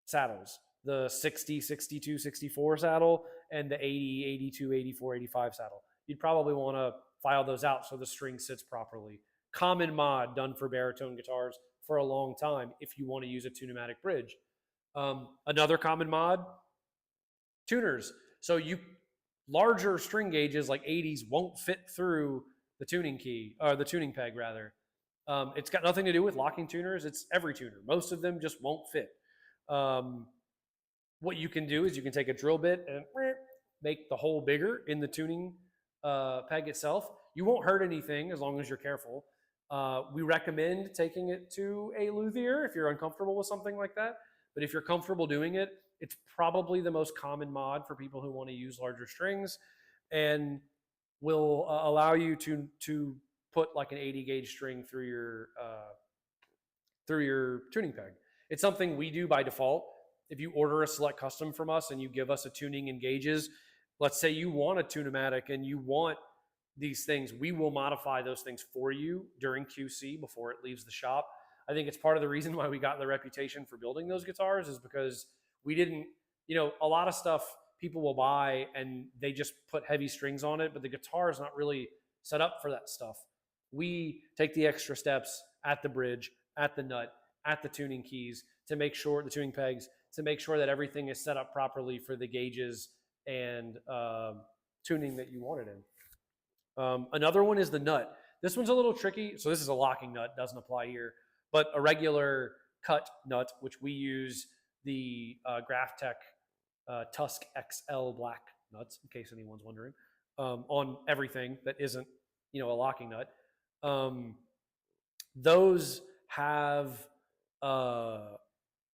saddles, the 60, 62, 64 saddle and the 80, 82, 84, 85 saddle. You'd probably want to file those out so the string sits properly. Common mod done for baritone guitars for a long time if you want to use a tune-o-matic bridge. Another common mod, tuners. So you larger string gauges like 80s won't fit through the tuning key, or the tuning peg rather. It's got nothing to do with locking tuners. It's every tuner. Most of them just won't fit. What you can do is you can take a drill bit and make the hole bigger in the tuning peg itself. You won't hurt anything as long as you're careful. We recommend taking it to a luthier if you're uncomfortable with something like that. But if you're comfortable doing it, it's probably the most common mod for people who want to use larger strings and will allow you to put like an 80 gauge string through your tuning peg. It's something we do by default. If you order a select custom from us and you give us a tuning and gauges, let's say you want a tune-o-matic and you want these things, we will modify those things for you during QC before it leaves the shop. I think it's part of the reason why we got the reputation for building those guitars is because we didn't, a lot of stuff people will buy and they just put heavy strings on it, but the guitar is not really set up for that stuff. We take the extra steps at the bridge, at the nut, at the tuning keys to make sure, the tuning pegs, to make sure that everything is set up properly for the gauges and tuning that you want it in. Another one is the nut. This one's a little tricky. So this is a locking nut, doesn't apply here. But a regular cut nut, which we use the Graphtec Tusk XL black nuts, in case anyone's wondering, on everything that isn't, a locking nut. Those have,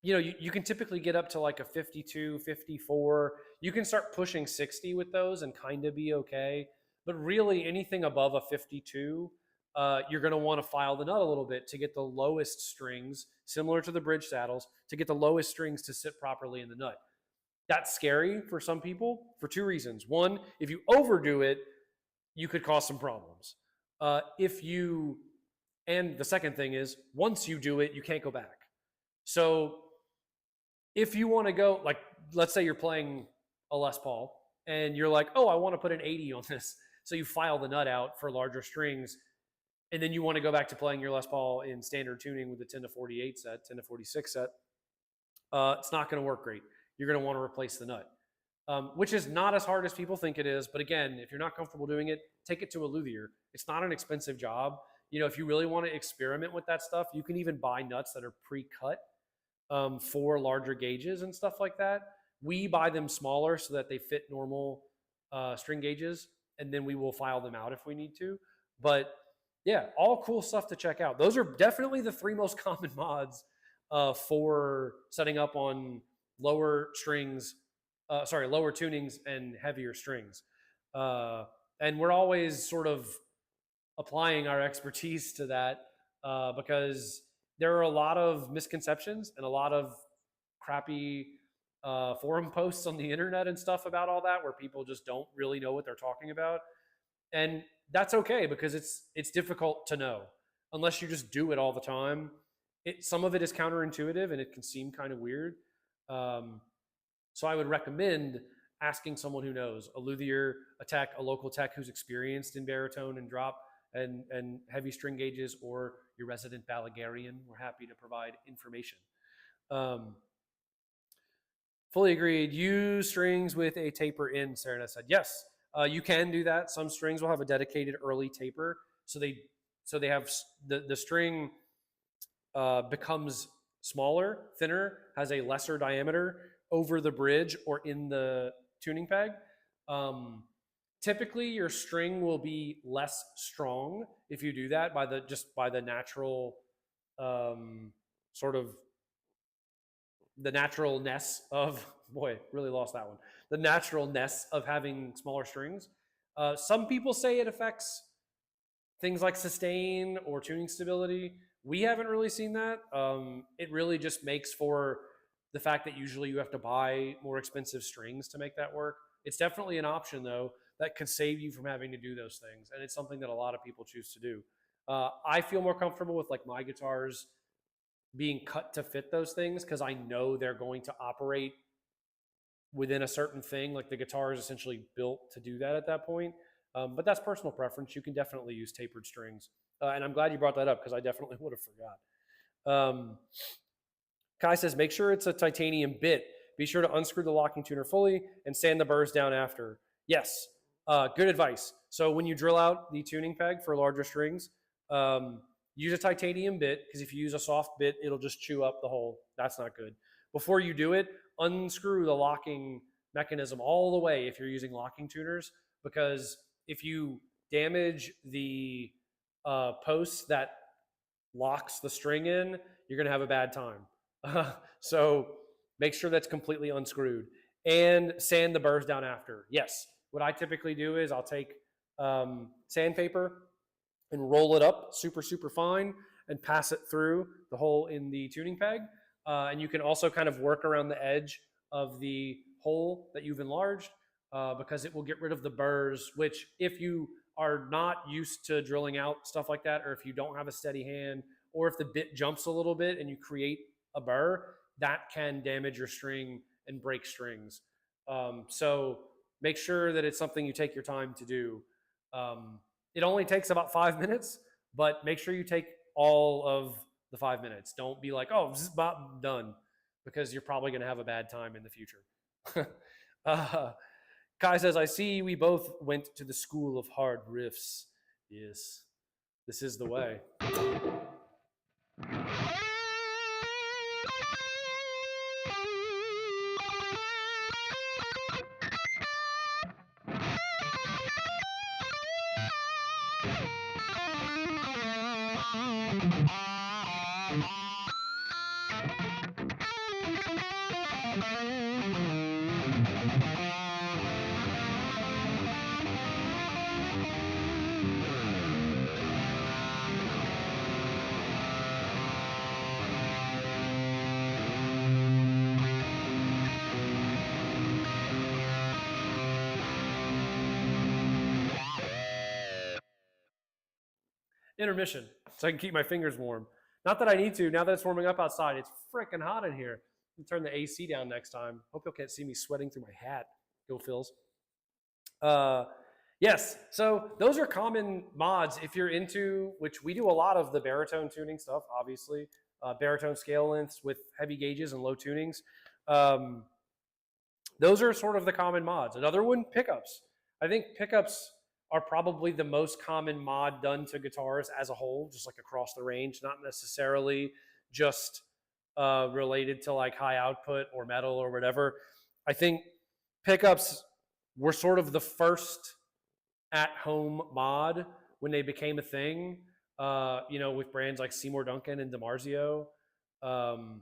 you can typically get up to like a 52, 54. You can start pushing 60 with those and kind of be okay. But really anything above a 52, you're going to want to file the nut a little bit to get the lowest strings, similar to the bridge saddles, to get the lowest strings to sit properly in the nut. That's scary for some people for two reasons. One, if you overdo it, you could cause some problems. And the second thing is, once you do it, you can't go back. So if you want to go, like, let's say you're playing a Les Paul and you're like, oh, I want to put an 80 on this. So you file the nut out for larger strings. And then you want to go back to playing your Les Paul in standard tuning with the 10 to 48 set, 10 to 46 set. It's not going to work great. You're going to want to replace the nut, which is not as hard as people think it is. But again, if you're not comfortable doing it, take it to a luthier. It's not an expensive job. If you really want to experiment with that stuff, you can even buy nuts that are pre-cut for larger gauges and stuff like that. We buy them smaller so that they fit normal string gauges, and then we will file them out if we need to. But yeah, all cool stuff to check out. Those are definitely the three most common mods for setting up on lower strings, lower tunings and heavier strings. And we're always sort of applying our expertise to that because there are a lot of misconceptions and a lot of crappy forum posts on the internet and stuff about all that where people just don't really know what they're talking about. And that's okay because it's difficult to know unless you just do it all the time. some of it is counterintuitive and it can seem kind of weird. So I would recommend asking someone who knows, a luthier, a tech, a local tech who's experienced in baritone and drop and heavy string gauges, or your resident Balagarian. We're happy to provide information. Um, Fully agreed. Use strings with a taper in, Sarah said. Yes, you can do that. Some strings will have a dedicated early taper. So they have the string becomes smaller, thinner, has a lesser diameter over the bridge or in the tuning peg. Typically, your string will be less strong if you do that by the natural sort of the naturalness of boy, really lost that one. The naturalness of having smaller strings. Some people say it affects things like sustain or tuning stability. We haven't really seen that. It really just makes for the fact that usually you have to buy more expensive strings to make that work. It's definitely an option though that could save you from having to do those things, and it's something that a lot of people choose to do. I feel more comfortable with like my guitars being cut to fit those things because I know they're going to operate within a certain thing. Like the guitar is essentially built to do that at that point. But that's personal preference. You can definitely use tapered strings. And I'm glad you brought that up because I definitely would have forgot. Kai says, make sure it's a titanium bit. Be sure to unscrew the locking tuner fully and sand the burrs down after. Yes, good advice. So when you drill out the tuning peg for larger strings, use a titanium bit because if you use a soft bit, it'll just chew up the hole. That's not good. Before you do it, unscrew the locking mechanism all the way if you're using locking tuners, because if you damage the post that locks the string in, you're going to have a bad time. So make sure that's completely unscrewed and sand the burrs down after. Yes, what I typically do is I'll take sandpaper and roll it up super, super fine and pass it through the hole in the tuning peg. And you can also kind of work around the edge of the hole that you've enlarged because it will get rid of the burrs, which if you are not used to drilling out stuff like that, or if you don't have a steady hand, or if the bit jumps a little bit and you create a burr, that can damage your string and break strings. So make sure that it's something you take your time to do. It only takes about 5 minutes, but make sure you take all of the 5 minutes. Don't be like, oh, done, because you're probably going to have a bad time in the future. Kai says, I see we both went to the school of hard riffs. Yes, this is the way. Intermission, so I can keep my fingers warm. Not that I need to. Now that it's warming up outside, it's freaking hot in here. Turn the AC down next time. Hope you can't see me sweating through my hat. Go Phils. Yes, so those are common mods if you're into, which we do a lot of the baritone tuning stuff, obviously. Baritone scale lengths with heavy gauges and low tunings. Those are sort of the common mods. Another one, pickups. I think pickups are probably the most common mod done to guitars as a whole, just like across the range, not necessarily just related to like high output or metal or whatever. I think pickups were sort of the first at-home mod when they became a thing, with brands like Seymour Duncan and DiMarzio, all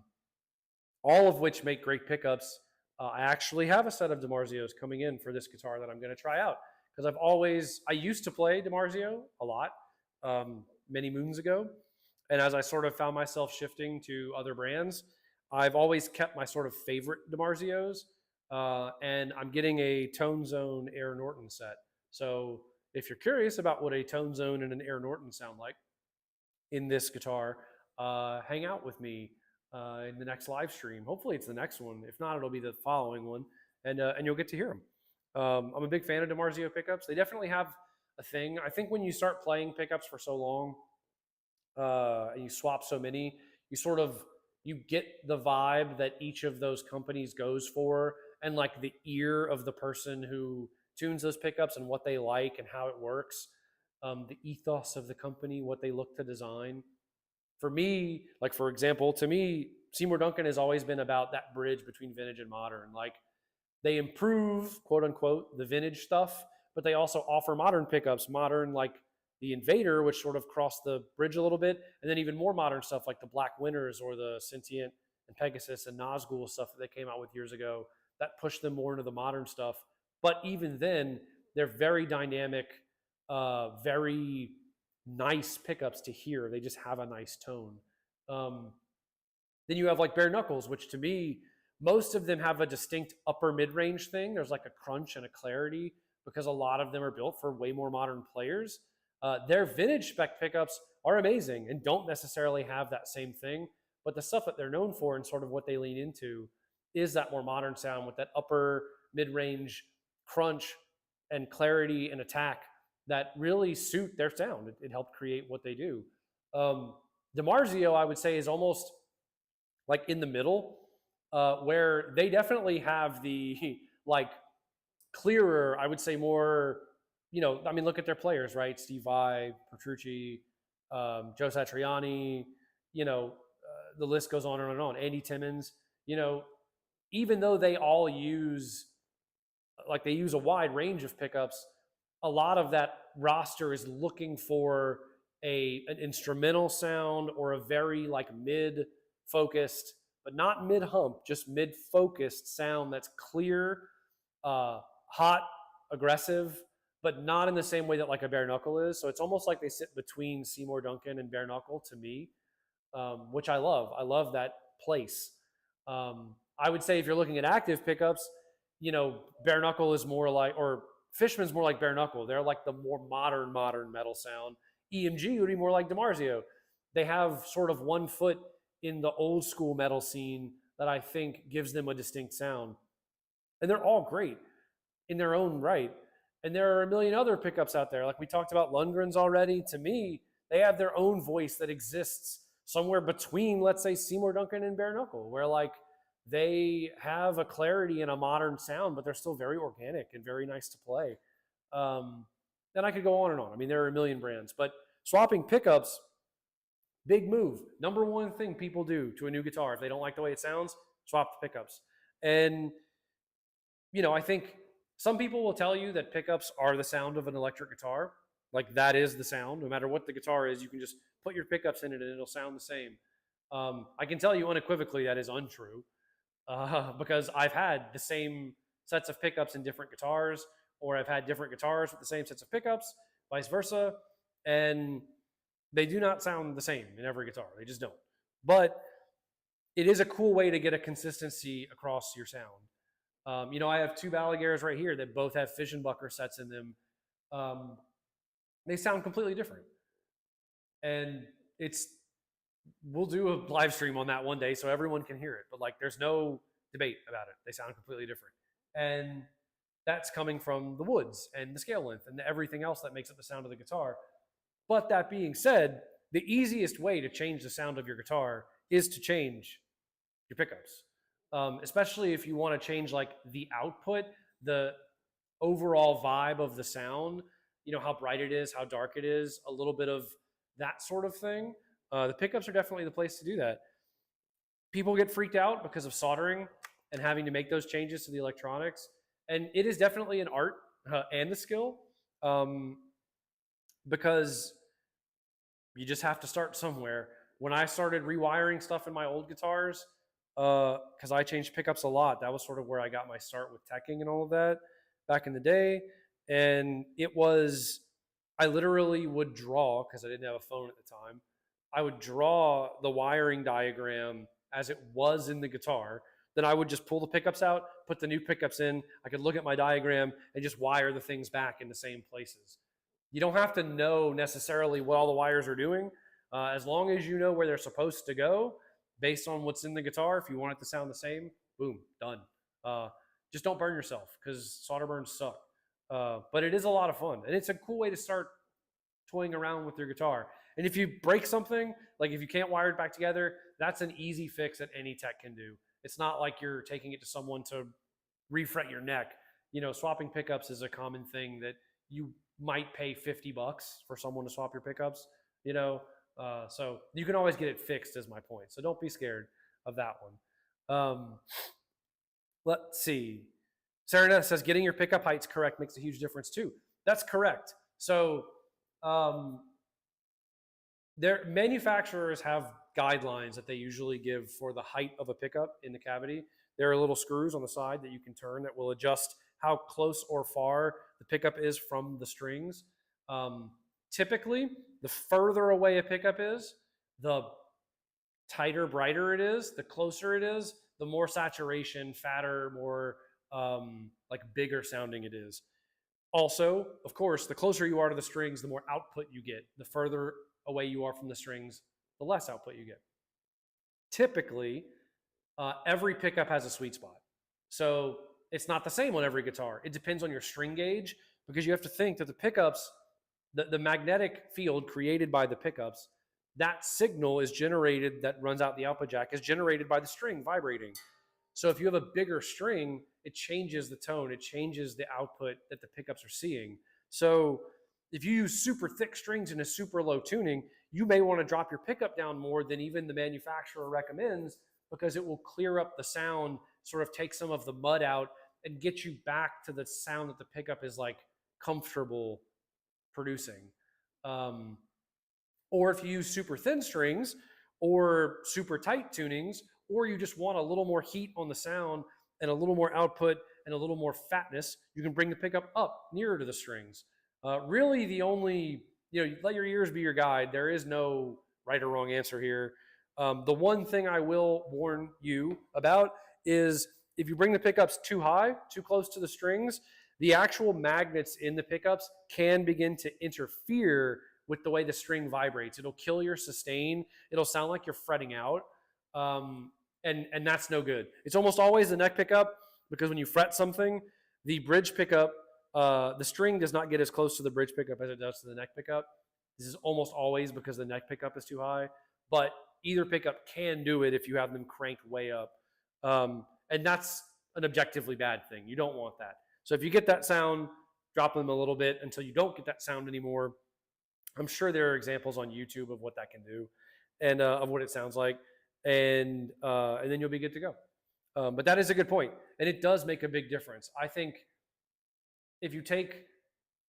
of which make great pickups. I actually have a set of DiMarzios coming in for this guitar that I'm going to try out because I used to play DiMarzio a lot many moons ago. And as I sort of found myself shifting to other brands, I've always kept my sort of favorite DiMarzios. And I'm getting a Tone Zone Air Norton set. So if you're curious about what a Tone Zone and an Air Norton sound like in this guitar, hang out with me in the next live stream. Hopefully, it's the next one. If not, it'll be the following one, and you'll get to hear them. I'm a big fan of DiMarzio pickups. They definitely have a thing. I think when you start playing pickups for so long, and you swap so many, you get the vibe that each of those companies goes for, and like the ear of the person who tunes those pickups and what they like and how it works, the ethos of the company, what they look to design. For me, like for example, to me, Seymour Duncan has always been about that bridge between vintage and modern. Like they improve, quote unquote, the vintage stuff, but they also offer modern pickups, modern like the Invader, which sort of crossed the bridge a little bit, and then even more modern stuff like the Black Winters or the Sentient and Pegasus and Nazgul stuff that they came out with years ago that pushed them more into the modern stuff. But even then, they're very dynamic, very nice pickups to hear. They just have a nice tone. Then you have like bare knuckles, which to me, most of them have a distinct upper mid-range thing. There's like a crunch and a clarity because a lot of them are built for way more modern players. Their vintage spec pickups are amazing and don't necessarily have that same thing, but the stuff that they're known for and sort of what they lean into is that more modern sound with that upper mid-range crunch and clarity and attack that really suit their sound. It helped create what they do. DiMarzio, I would say, is almost like in the middle, where they definitely have the like clearer, I would say more, I mean, look at their players, right? Steve Vai, Petrucci, Joe Satriani, the list goes on and on. Andy Timmons, even though they all use a wide range of pickups, a lot of that roster is looking for an instrumental sound or a very like mid-focused, but not mid-hump, just mid-focused sound that's clear, hot, aggressive, but not in the same way that like a bare knuckle is. So it's almost like they sit between Seymour Duncan and bare knuckle to me, which I love. I love that place. I would say if you're looking at active pickups, bare knuckle is more like, or Fishman's more like bare knuckle. They're like the more modern metal sound. EMG would be more like DiMarzio. They have sort of one foot in the old school metal scene that I think gives them a distinct sound. And they're all great in their own right. And there are a million other pickups out there. Like we talked about Lundgren's already. To me, they have their own voice that exists somewhere between, let's say, Seymour Duncan and bare knuckle, where like they have a clarity and a modern sound, but they're still very organic and very nice to play. Then I could go on and on. I mean, there are a million brands, but swapping pickups, big move. Number one thing people do to a new guitar, if they don't like the way it sounds, swap the pickups. And, I think some people will tell you that pickups are the sound of an electric guitar. Like that is the sound. No matter what the guitar is, you can just put your pickups in it and it'll sound the same. I can tell you unequivocally that is untrue. Because I've had the same sets of pickups in different guitars, or I've had different guitars with the same sets of pickups, vice versa, and they do not sound the same in every guitar. They just don't. But it is a cool way to get a consistency across your sound. I have two Balaguers right here that both have Fishenbucker sets in them. They sound completely different. And we'll do a live stream on that one day so everyone can hear it. But like, there's no debate about it. They sound completely different. And that's coming from the woods and the scale length and everything else that makes up the sound of the guitar. But that being said, the easiest way to change the sound of your guitar is to change your pickups. Especially if you want to change like the output, the overall vibe of the sound, how bright it is, how dark it is, a little bit of that sort of thing. The pickups are definitely the place to do that. People get freaked out because of soldering and having to make those changes to the electronics. And it is definitely an art and a skill, because you just have to start somewhere. When I started rewiring stuff in my old guitars, because I changed pickups a lot, that was sort of where I got my start with teching and all of that back in the day. And I literally would draw, because I didn't have a phone at the time, I would draw the wiring diagram as it was in the guitar. Then I would just pull the pickups out, put the new pickups in. I could look at my diagram and just wire the things back in the same places. You don't have to know necessarily what all the wires are doing. As long as you know where they're supposed to go, based on what's in the guitar, if you want it to sound the same, boom, done. Just don't burn yourself because solder burns suck. But it is a lot of fun, and it's a cool way to start toying around with your guitar. And if you break something, like if you can't wire it back together, that's an easy fix that any tech can do. It's not like you're taking it to someone to refret your neck. Swapping pickups is a common thing that you might pay $50 for someone to swap your pickups. So you can always get it fixed, is my point. So don't be scared of that one. Let's see. Sarah says getting your pickup heights correct makes a huge difference too. That's correct. So manufacturers have guidelines that they usually give for the height of a pickup in the cavity. There are little screws on the side that you can turn that will adjust how close or far the pickup is from the strings. Typically, the further away a pickup is, the tighter, brighter it is, the closer it is, the more saturation, fatter, more like bigger sounding it is. Also, of course, the closer you are to the strings, the more output you get. The further away you are from the strings, the less output you get. Typically, every pickup has a sweet spot. So it's not the same on every guitar. It depends on your string gauge, because you have to think that the pickups, the magnetic field created by the pickups, that signal is generated, that runs out the output jack, is generated by the string vibrating. So if you have a bigger string, it changes the tone, it changes the output that the pickups are seeing. So if you use super thick strings in a super low tuning, you may want to drop your pickup down more than even the manufacturer recommends, because it will clear up the sound, sort of take some of the mud out, and get you back to the sound that the pickup is like comfortable producing. Or if you use super thin strings or super tight tunings, or you just want a little more heat on the sound and a little more output and a little more fatness, you can bring the pickup up nearer to the strings. Really the only, let your ears be your guide. There is no right or wrong answer here. The one thing I will warn you about is if you bring the pickups too high, too close to the strings, the actual magnets in the pickups can begin to interfere with the way the string vibrates. It'll kill your sustain. It'll sound like you're fretting out. And that's no good. It's almost always the neck pickup, because when you fret something, the bridge pickup, the string does not get as close to the bridge pickup as it does to the neck pickup. This is almost always because the neck pickup is too high, but either pickup can do it if you have them cranked way up. And that's an objectively bad thing. You don't want that. So if you get that sound, drop them a little bit until you don't get that sound anymore. I'm sure there are examples on YouTube of what that can do, and of what it sounds like, and then you'll be good to go. But that is a good point, and it does make a big difference. I think if you take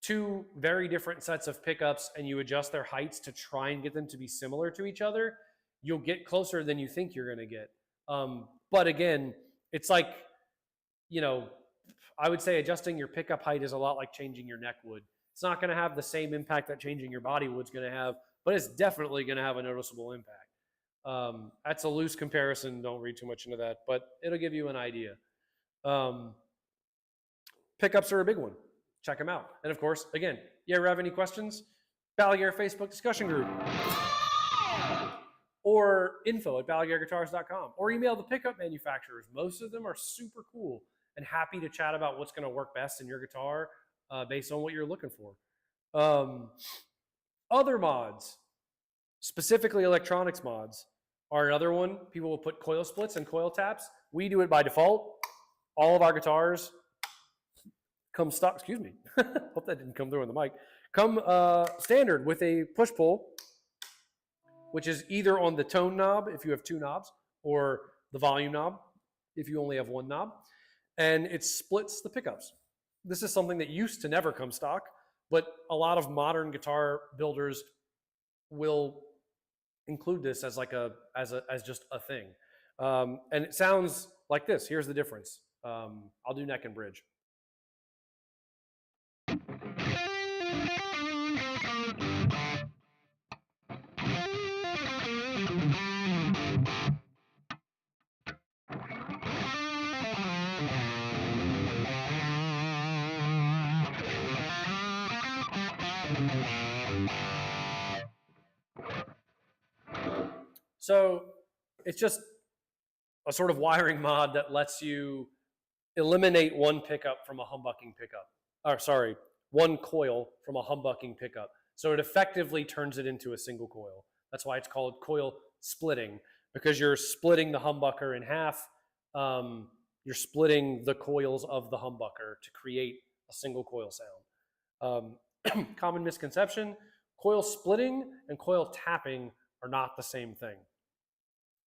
two very different sets of pickups and you adjust their heights to try and get them to be similar to each other, you'll get closer than you think you're going to get. But again, it's like, I would say adjusting your pickup height is a lot like changing your neck would. It's not going to have the same impact that changing your body wood's going to have, but it's definitely going to have a noticeable impact. That's a loose comparison. Don't read too much into that, but it'll give you an idea. Pickups are a big one. Check them out. And of course, again, you ever have any questions? Balaguer Facebook discussion group. Or info@balaguerguitars.com. Or email the pickup manufacturers. Most of them are super cool and happy to chat about what's going to work best in your guitar based on what you're looking for. Other mods, specifically electronics mods, are another one. People will put coil splits and coil taps. We do it by default. All of our guitars come stock, excuse me, hope that didn't come through on the mic, come standard with a push-pull, which is either on the tone knob if you have two knobs, or the volume knob if you only have one knob, and it splits the pickups. This is something that used to never come stock, but a lot of modern guitar builders will include this as like as just a thing. And it sounds like this. Here's the difference. I'll do neck and bridge. So it's just a sort of wiring mod that lets you eliminate one pickup from a humbucking pickup. Or sorry, one coil from a humbucking pickup. So it effectively turns it into a single coil. That's why it's called coil splitting, because you're splitting the humbucker in half. You're splitting the coils of the humbucker to create a single coil sound. Common misconception, coil splitting and coil tapping are not the same thing.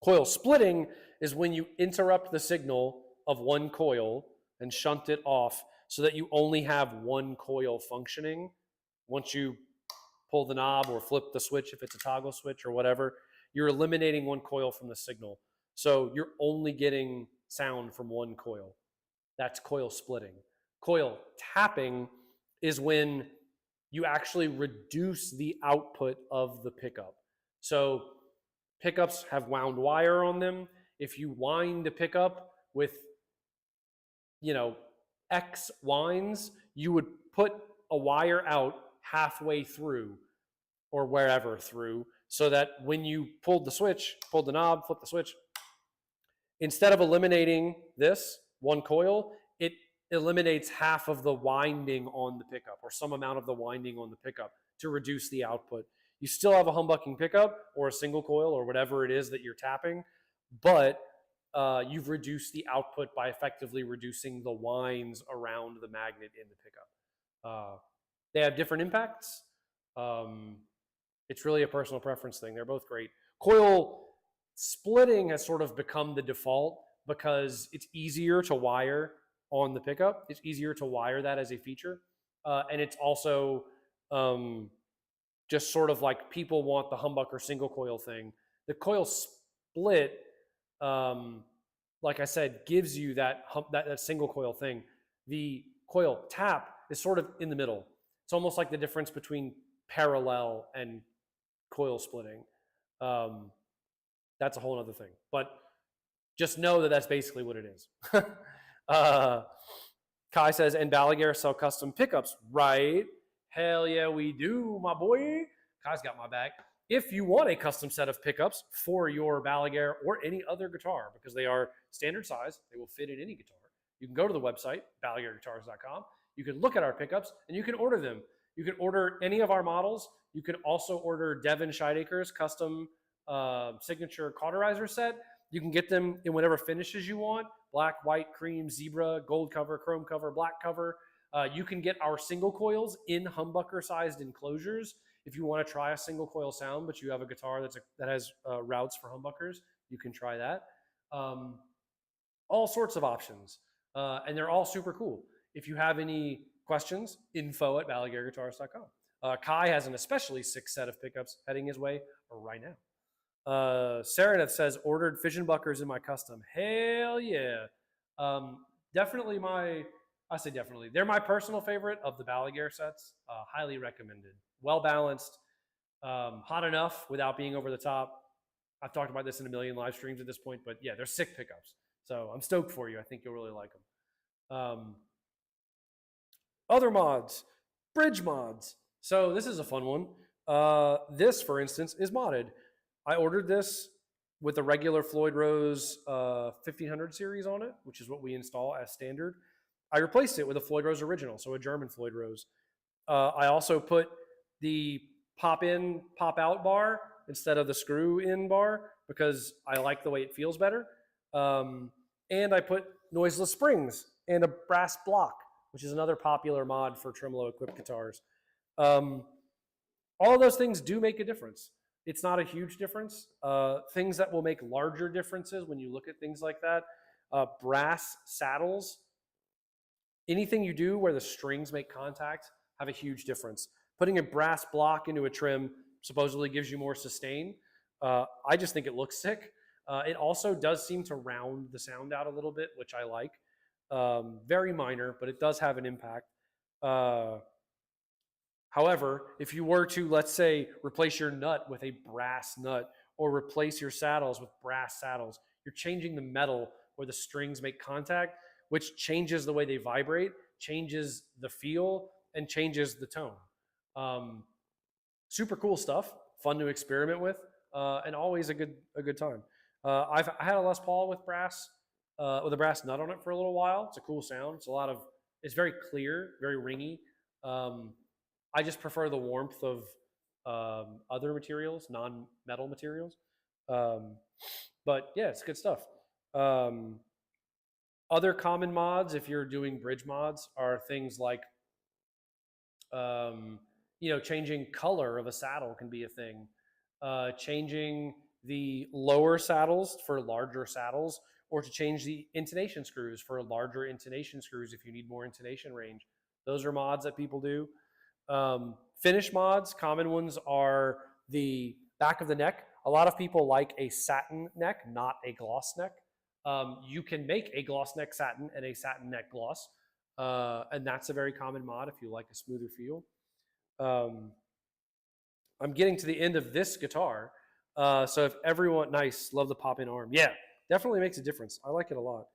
Coil splitting is when you interrupt the signal of one coil and shunt it off so that you only have one coil functioning. Once you pull the knob or flip the switch, if it's a toggle switch or whatever, you're eliminating one coil from the signal. So you're only getting sound from one coil. That's coil splitting. Coil tapping is when you actually reduce the output of the pickup. So pickups have wound wire on them. If you wind a pickup with, X winds, you would put a wire out halfway through or wherever through, so that when you pulled the knob, flipped the switch, instead of eliminating this one coil, it eliminates half of the winding on the pickup or some amount of the winding on the pickup to reduce the output. You still have a humbucking pickup or a single coil or whatever it is that you're tapping, but you've reduced the output by effectively reducing the winds around the magnet in the pickup. They have different impacts. It's really a personal preference thing. They're both great. Coil splitting has sort of become the default because it's easier to wire on the pickup. It's easier to wire that as a feature. And it's also just sort of like people want the humbucker single coil thing. The coil split, like I said, gives you that single coil thing. The coil tap is sort of in the middle. It's almost like the difference between parallel and coil splitting. That's a whole other thing. But just know that that's basically what it is. Kai says, and Balaguer sell custom pickups, right? Hell yeah, we do, my boy. Kai's got my back. If you want a custom set of pickups for your Balaguer or any other guitar, because they are standard size, they will fit in any guitar, you can go to the website, balaguerguitars.com. You can look at our pickups and you can order them. You can order any of our models. You can also order Devin Scheidegger's custom signature cauterizer set. You can get them in whatever finishes you want: black, white, cream, zebra, gold cover, chrome cover, black cover. You can get our single coils in humbucker sized enclosures. If you want to try a single coil sound, but you have a guitar that has routes for humbuckers, you can try that. All sorts of options. And they're all super cool. If you have any questions, info@balaguerguitars.com. Kai has an especially sick set of pickups heading his way right now. Saraneth says, ordered fission buckers in my custom. Hell yeah. Definitely they're my personal favorite of the Balaguer sets. Highly recommended. Well balanced, hot enough without being over the top. I've talked about this in a million live streams at this point, but yeah, they're sick pickups. So I'm stoked for you. I think you'll really like them. Other mods, bridge mods. So this is a fun one. This, for instance, is modded. I ordered this with the regular Floyd Rose 1500 series on it, which is what we install as standard. I replaced it with a Floyd Rose original, so a German Floyd Rose. I also put the pop-in, pop-out bar instead of the screw-in bar because I like the way it feels better. And I put noiseless springs and a brass block, which is another popular mod for tremolo-equipped guitars. All of those things do make a difference. It's not a huge difference. Things that will make larger differences when you look at things like that, brass saddles, anything you do where the strings make contact have a huge difference. Putting a brass block into a trim supposedly gives you more sustain. I just think it looks sick. It also does seem to round the sound out a little bit, which I like. Very minor, but it does have an impact. However, if you were to, let's say, replace your nut with a brass nut or replace your saddles with brass saddles, you're changing the metal where the strings make contact, which changes the way they vibrate, changes the feel, and changes the tone. Super cool stuff, fun to experiment with. and always a good time. I had a Les Paul with a brass nut on it for a little while. It's a cool sound. It's very clear, very ringy. Um, I just prefer the warmth of other materials, non-metal materials. Um, but yeah, it's good stuff. Um, Other common mods, if you're doing bridge mods, are things like um, changing color of a saddle can be a thing. Changing the lower saddles for larger saddles, or to change the intonation screws for larger intonation screws if you need more intonation range. Those are mods that people do. Finish mods, common ones are the back of the neck. A lot of people like a satin neck, not a gloss neck. You can make a gloss neck satin and a satin neck gloss, and that's a very common mod if you like a smoother feel. I'm getting to the end of this guitar, so if everyone, nice, love the pop-in arm. Yeah, definitely makes a difference. I like it a lot.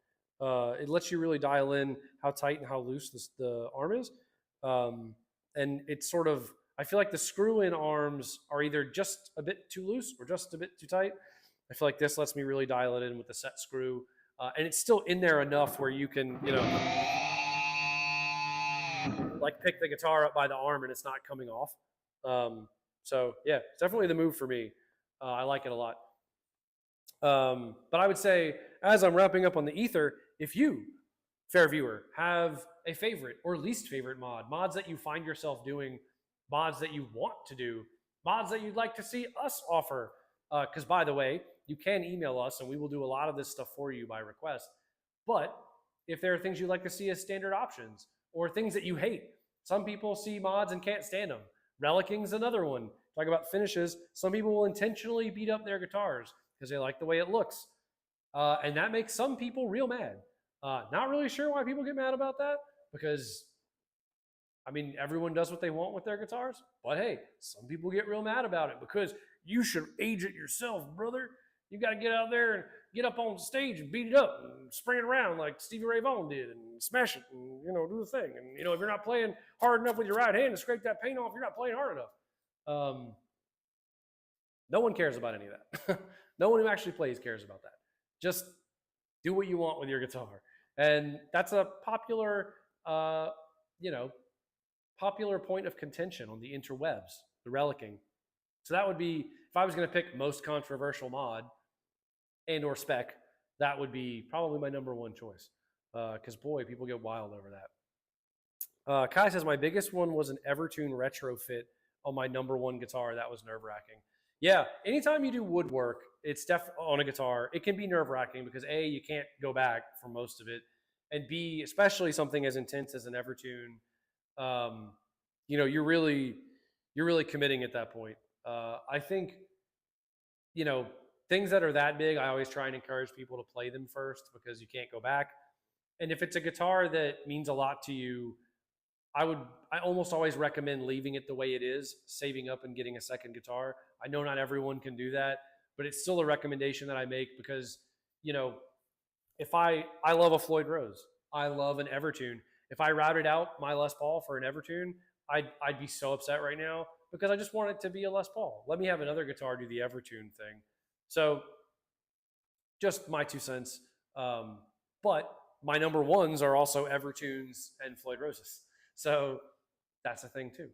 It lets you really dial in how tight and how loose the arm is. And it's sort of, I feel like the screw-in arms are either just a bit too loose or just a bit too tight. I feel like this lets me really dial it in with the set screw. And it's still in there enough where you can, like pick the guitar up by the arm and it's not coming off. So yeah, it's definitely the move for me. I like it a lot. But I would say, as I'm wrapping up on the ether, if you, fair viewer, have a favorite or least favorite mods that you find yourself doing, mods that you want to do, mods that you'd like to see us offer, because by the way, you can email us and we will do a lot of this stuff for you by request. But if there are things you'd like to see as standard options or things that you hate, some people see mods and can't stand them. Relicing's another one. Talk about finishes. Some people will intentionally beat up their guitars because they like the way it looks. And that makes some people real mad. Not really sure why people get mad about that, because I mean, everyone does what they want with their guitars. But hey, some people get real mad about it because you should age it yourself, brother. You got to get out there and get up on stage and beat it up and spring it around like Stevie Ray Vaughan did and smash it and, do the thing. And, if you're not playing hard enough with your right hand to scrape that paint off, you're not playing hard enough. No one cares about any of that. No one who actually plays cares about that. Just do what you want with your guitar. And that's a popular, popular point of contention on the interwebs, the relicing. So that would be, if I was going to pick most controversial mod and or spec, that would be probably my number one choice. Because boy, people get wild over that. Kai says, my biggest one was an Evertune retrofit on my number one guitar. That was nerve-wracking. Yeah, anytime you do woodwork, it's on a guitar, it can be nerve-wracking because A, you can't go back for most of it, and B, especially something as intense as an Evertune, you're really committing at that point. I think, things that are that big, I always try and encourage people to play them first because you can't go back. And if it's a guitar that means a lot to you, I almost always recommend leaving it the way it is, saving up and getting a second guitar. I know not everyone can do that, but it's still a recommendation that I make because, if I love a Floyd Rose, I love an Evertune. If I routed out my Les Paul for an Evertune, I'd be so upset right now because I just want it to be a Les Paul. Let me have another guitar do the Evertune thing. So just my 2 cents. But my number ones are also Evertunes and Floyd Roses. So that's a thing too.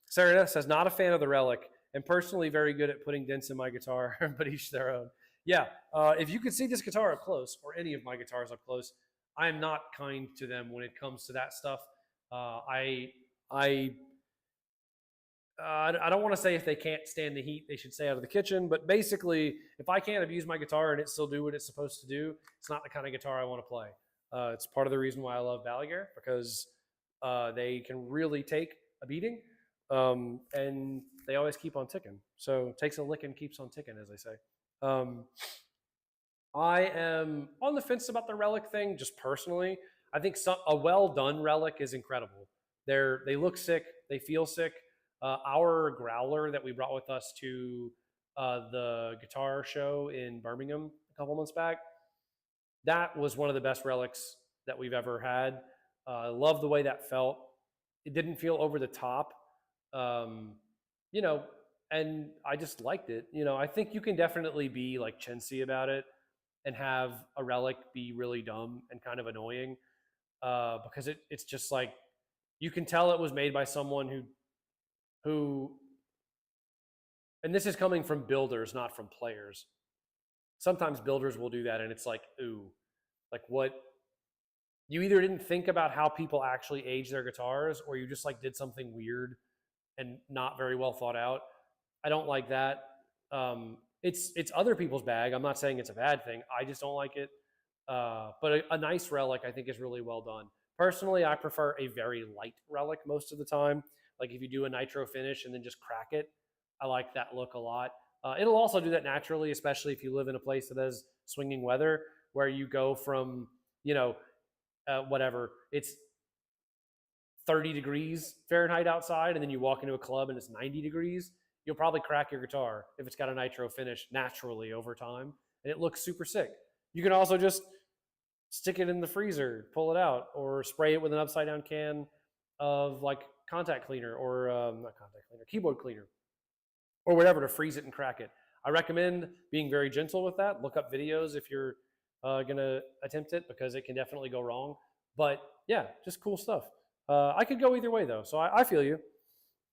Sarah says, not a fan of the Relic and personally very good at putting dents in my guitar, but each their own. Yeah, if you could see this guitar up close or any of my guitars up close, I am not kind to them when it comes to that stuff. I don't want to say if they can't stand the heat, they should stay out of the kitchen. But basically, if I can't abuse my guitar and it still do what it's supposed to do, it's not the kind of guitar I want to play. It's part of the reason why I love Balaguer, because they can really take a beating, and they always keep on ticking. So takes a licking, keeps on ticking, as they say. I am on the fence about the Relic thing, just personally. I think a well-done Relic is incredible. They look sick. They feel sick. Our growler that we brought with us to the guitar show in Birmingham a couple months back, that was one of the best Relics that we've ever had. I love the way that felt. It didn't feel over the top. and I just liked it. You know, I think you can definitely be like chintzy about it and have a relic be really dumb and kind of annoying, because it's just like you can tell it was made by someone who, and this is coming from builders, not from players. Sometimes builders will do that, and it's like, ooh, like what? You either didn't think about how people actually age their guitars, or you just like did something weird and not very well thought out. I don't like that. It's other people's bag. I'm not saying it's a bad thing. I just don't like it. But a nice relic, I think, is really well done. Personally, I prefer a very light relic most of the time. Like if you do a nitro finish and then just crack it, I like that look a lot. It'll also do that naturally, especially if you live in a place that has swinging weather, where you go from, you know, whatever, it's 30 degrees Fahrenheit outside, and then you walk into a club and it's 90 degrees, you'll probably crack your guitar if it's got a nitro finish naturally over time, and it looks super sick. You can also just stick it in the freezer, pull it out, or spray it with an upside down can of like contact cleaner, or not contact cleaner, keyboard cleaner, or whatever, to freeze it and crack it. I recommend being very gentle with that. Look up videos if you're going to attempt it, because it can definitely go wrong. But yeah, just cool stuff. I could go either way though, so I feel you.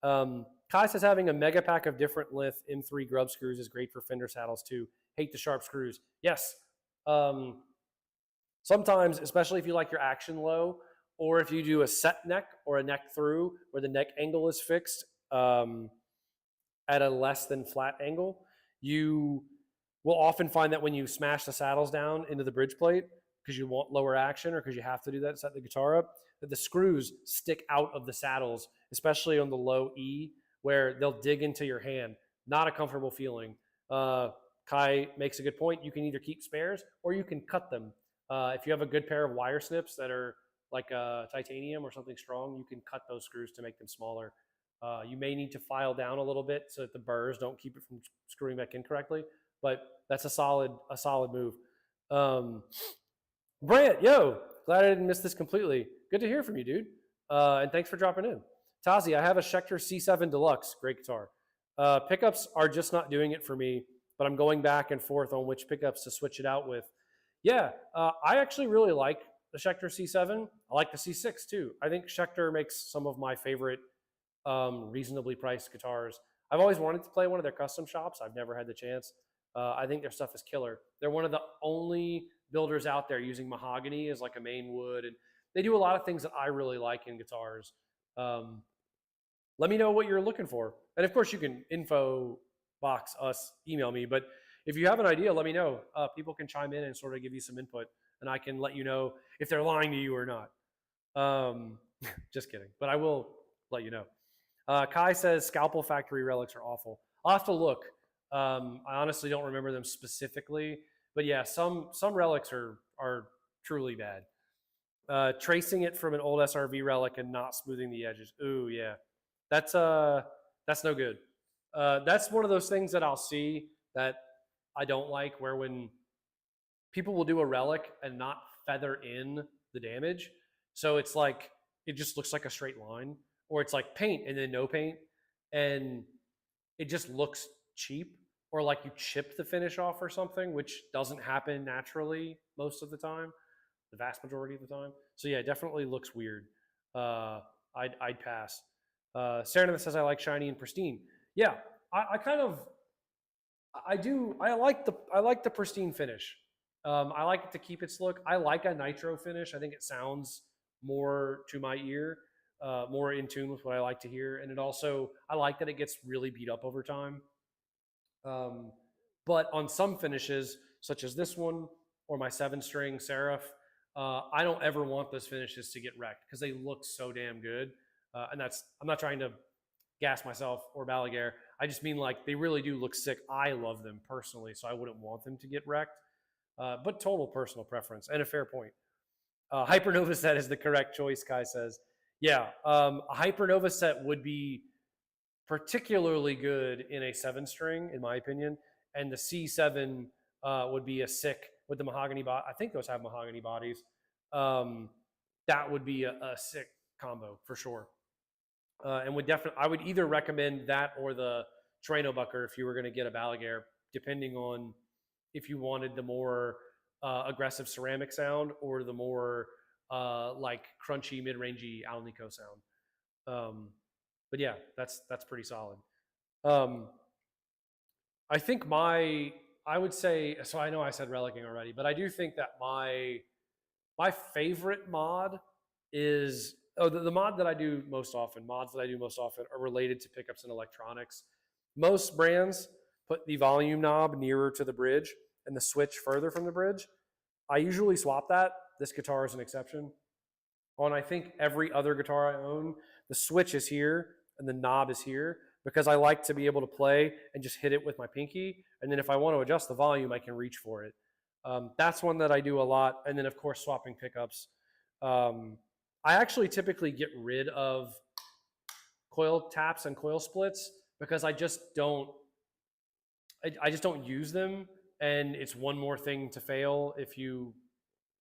Kai says having a mega pack of different length M3 grub screws is great for fender saddles too. Hate the sharp screws. Yes. Sometimes, especially if you like your action low, or if you do a set neck or a neck through where the neck angle is fixed at a less than flat angle, you will often find that when you smash the saddles down into the bridge plate, because you want lower action or because you have to do that to set the guitar up, that the screws stick out of the saddles, especially on the low E, where they'll dig into your hand. Not a comfortable feeling. Kai makes a good point. You can either keep spares or you can cut them. If you have a good pair of wire snips that are like titanium or something strong, you can cut those screws to make them smaller. You may need to file down a little bit so that the burrs don't keep it from screwing back in correctly, but that's a solid move. Brant, yo, glad I didn't miss this completely. Good to hear from you, dude. And thanks for dropping in. Tazi, I have a Schecter C7 Deluxe, great guitar. Pickups are just not doing it for me, but I'm going back and forth on which pickups to switch it out with. Yeah, I actually really like the Schecter C7. I like the C6 too. I think Schecter makes some of my favorite reasonably priced guitars. I've always wanted to play one of their custom shops. I've never had the chance. I think their stuff is killer. They're one of the only builders out there using mahogany as like a main wood, and they do a lot of things that I really like in guitars. Let me know what you're looking for, and of course you can info box us, email me. But if you have an idea, let me know. People can chime in and sort of give you some input, and I can let you know if they're lying to you or not. Just kidding, but I will let you know. Kai says Scalpel Factory relics are awful. I'll have to look. I honestly don't remember them specifically, but yeah, some relics are truly bad. Tracing it from an old SRV relic and not smoothing the edges. Ooh, yeah, that's no good. That's one of those things that I'll see that I don't like, where when people will do a relic and not feather in the damage, so it's like it just looks like a straight line, or it's like paint and then no paint, and it just looks cheap, or like you chipped the finish off or something, which doesn't happen naturally most of the time, the vast majority of the time. So yeah, it definitely looks weird. I'd pass. Sarah says I like shiny and pristine. Yeah, I kind of I do. I like the pristine finish. I like it to keep its look. I like a nitro finish. I think it sounds more to my ear, more in tune with what I like to hear. And it also, I like that it gets really beat up over time. But on some finishes, such as this one or my 7-string Seraph, I don't ever want those finishes to get wrecked because they look so damn good. And I'm not trying to gas myself or Balaguer. I just mean like they really do look sick. I love them personally, so I wouldn't want them to get wrecked. But total personal preference and a fair point. Hypernova set is the correct choice, Kai says. Yeah, a Hypernova set would be particularly good in a 7-string, in my opinion. And the C7 would be a sick with the mahogany body. I think those have mahogany bodies. That would be a sick combo for sure. And I would either recommend that or the bucker if you were going to get a Balaguer, depending on if you wanted the more aggressive ceramic sound or the more like crunchy, mid-rangey Alnico sound. But yeah, that's pretty solid. I think I would say, so I know I said relicing already, but I do think that my favorite mod is the mod that I do most often. Mods that I do most often are related to pickups and electronics. Most brands put the volume knob nearer to the bridge and the switch further from the bridge. I usually swap that. This guitar is an exception. On I think every other guitar I own, the switch is here and the knob is here because I like to be able to play and just hit it with my pinky. And then if I want to adjust the volume, I can reach for it. That's one that I do a lot. And then, of course, swapping pickups. I actually typically get rid of coil taps and coil splits because I just don't use them. And it's one more thing to fail if you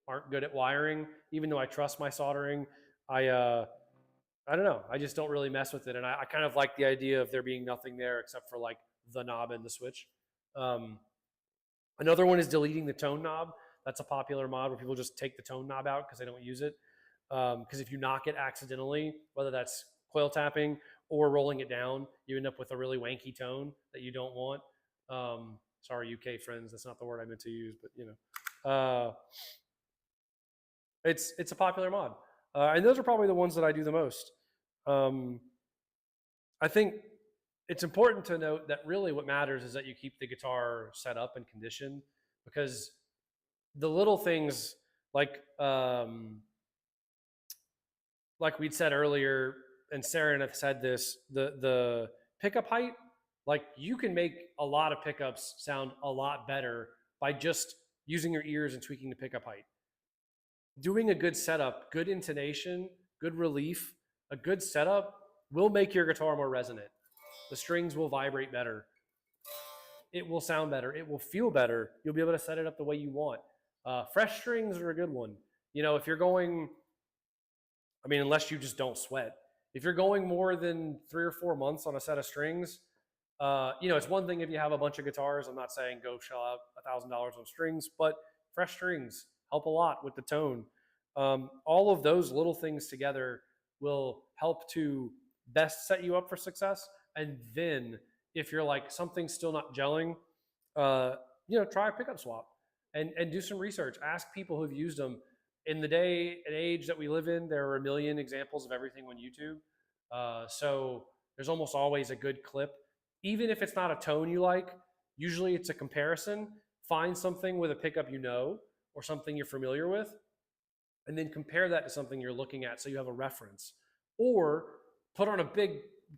aren't good at wiring. Even though I trust my soldering, I don't know. I just don't really mess with it. And I kind of like the idea of there being nothing there except for like the knob and the switch. Another one is deleting the tone knob. That's a popular mod where people just take the tone knob out because they don't use it. Because if you knock it accidentally, whether that's coil tapping or rolling it down, you end up with a really wanky tone that you don't want. Sorry, UK friends, that's not the word I meant to use, but you know, it's a popular mod, and those are probably the ones that I do the most. I think it's important to note that really what matters is that you keep the guitar set up and conditioned, because the little things like we'd said earlier, and Sarah said this, the pickup height, like you can make a lot of pickups sound a lot better by just using your ears and tweaking the pickup height. Doing a good setup, good intonation, good relief, a good setup will make your guitar more resonant. The strings will vibrate better. It will sound better. It will feel better. You'll be able to set it up the way you want. Fresh strings are a good one. You know, if you're going, I mean, unless you just don't sweat. If you're going more than 3 or 4 months on a set of strings, you know, it's one thing if you have a bunch of guitars. I'm not saying go shell out $1,000 on strings, but fresh strings help a lot with the tone. All of those little things together will help to best set you up for success. And then if you're like, something's still not gelling, you know, try a pickup swap and do some research. Ask people who've used them. In the day and age that we live in, there are a million examples of everything on YouTube. So there's almost always a good clip. Even if it's not a tone you like, usually it's a comparison. Find something with a pickup you know or something you're familiar with, and then compare that to something you're looking at so you have a reference. Or put on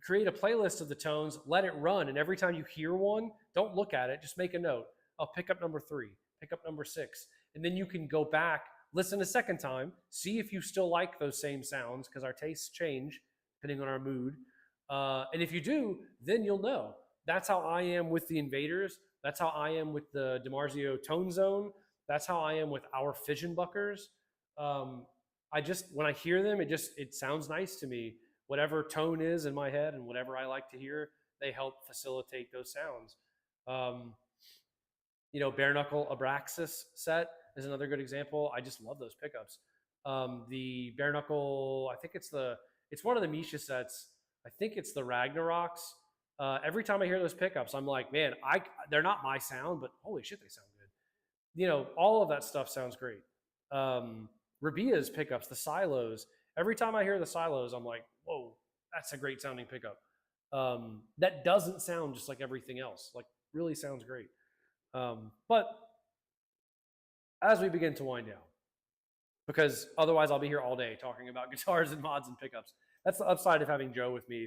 create a playlist of the tones, let it run, and every time you hear one, don't look at it, just make a note. I'll pick up number 3, pick up number 6, and then you can go back, listen a second time, see if you still like those same sounds, because our tastes change depending on our mood. And if you do, then you'll know. That's how I am with the Invaders. That's how I am with the DiMarzio Tone Zone. That's how I am with our fission buckers. When I hear them, it sounds nice to me. Whatever tone is in my head and whatever I like to hear, they help facilitate those sounds. You know, bare knuckle Abraxas set is another good example. I just love those pickups. The bare knuckle, I think it's one of the Misha sets. I think it's the Ragnaroks. Every time I hear those pickups, I'm like, man, they're not my sound, but holy shit, they sound good. You know, all of that stuff sounds great. Rabia's pickups, the silos. Every time I hear the silos, I'm like, whoa, that's a great sounding pickup. That doesn't sound just like everything else. Like, really sounds great. But as we begin to wind down, because otherwise I'll be here all day talking about guitars and mods and pickups. That's the upside of having Joe with me.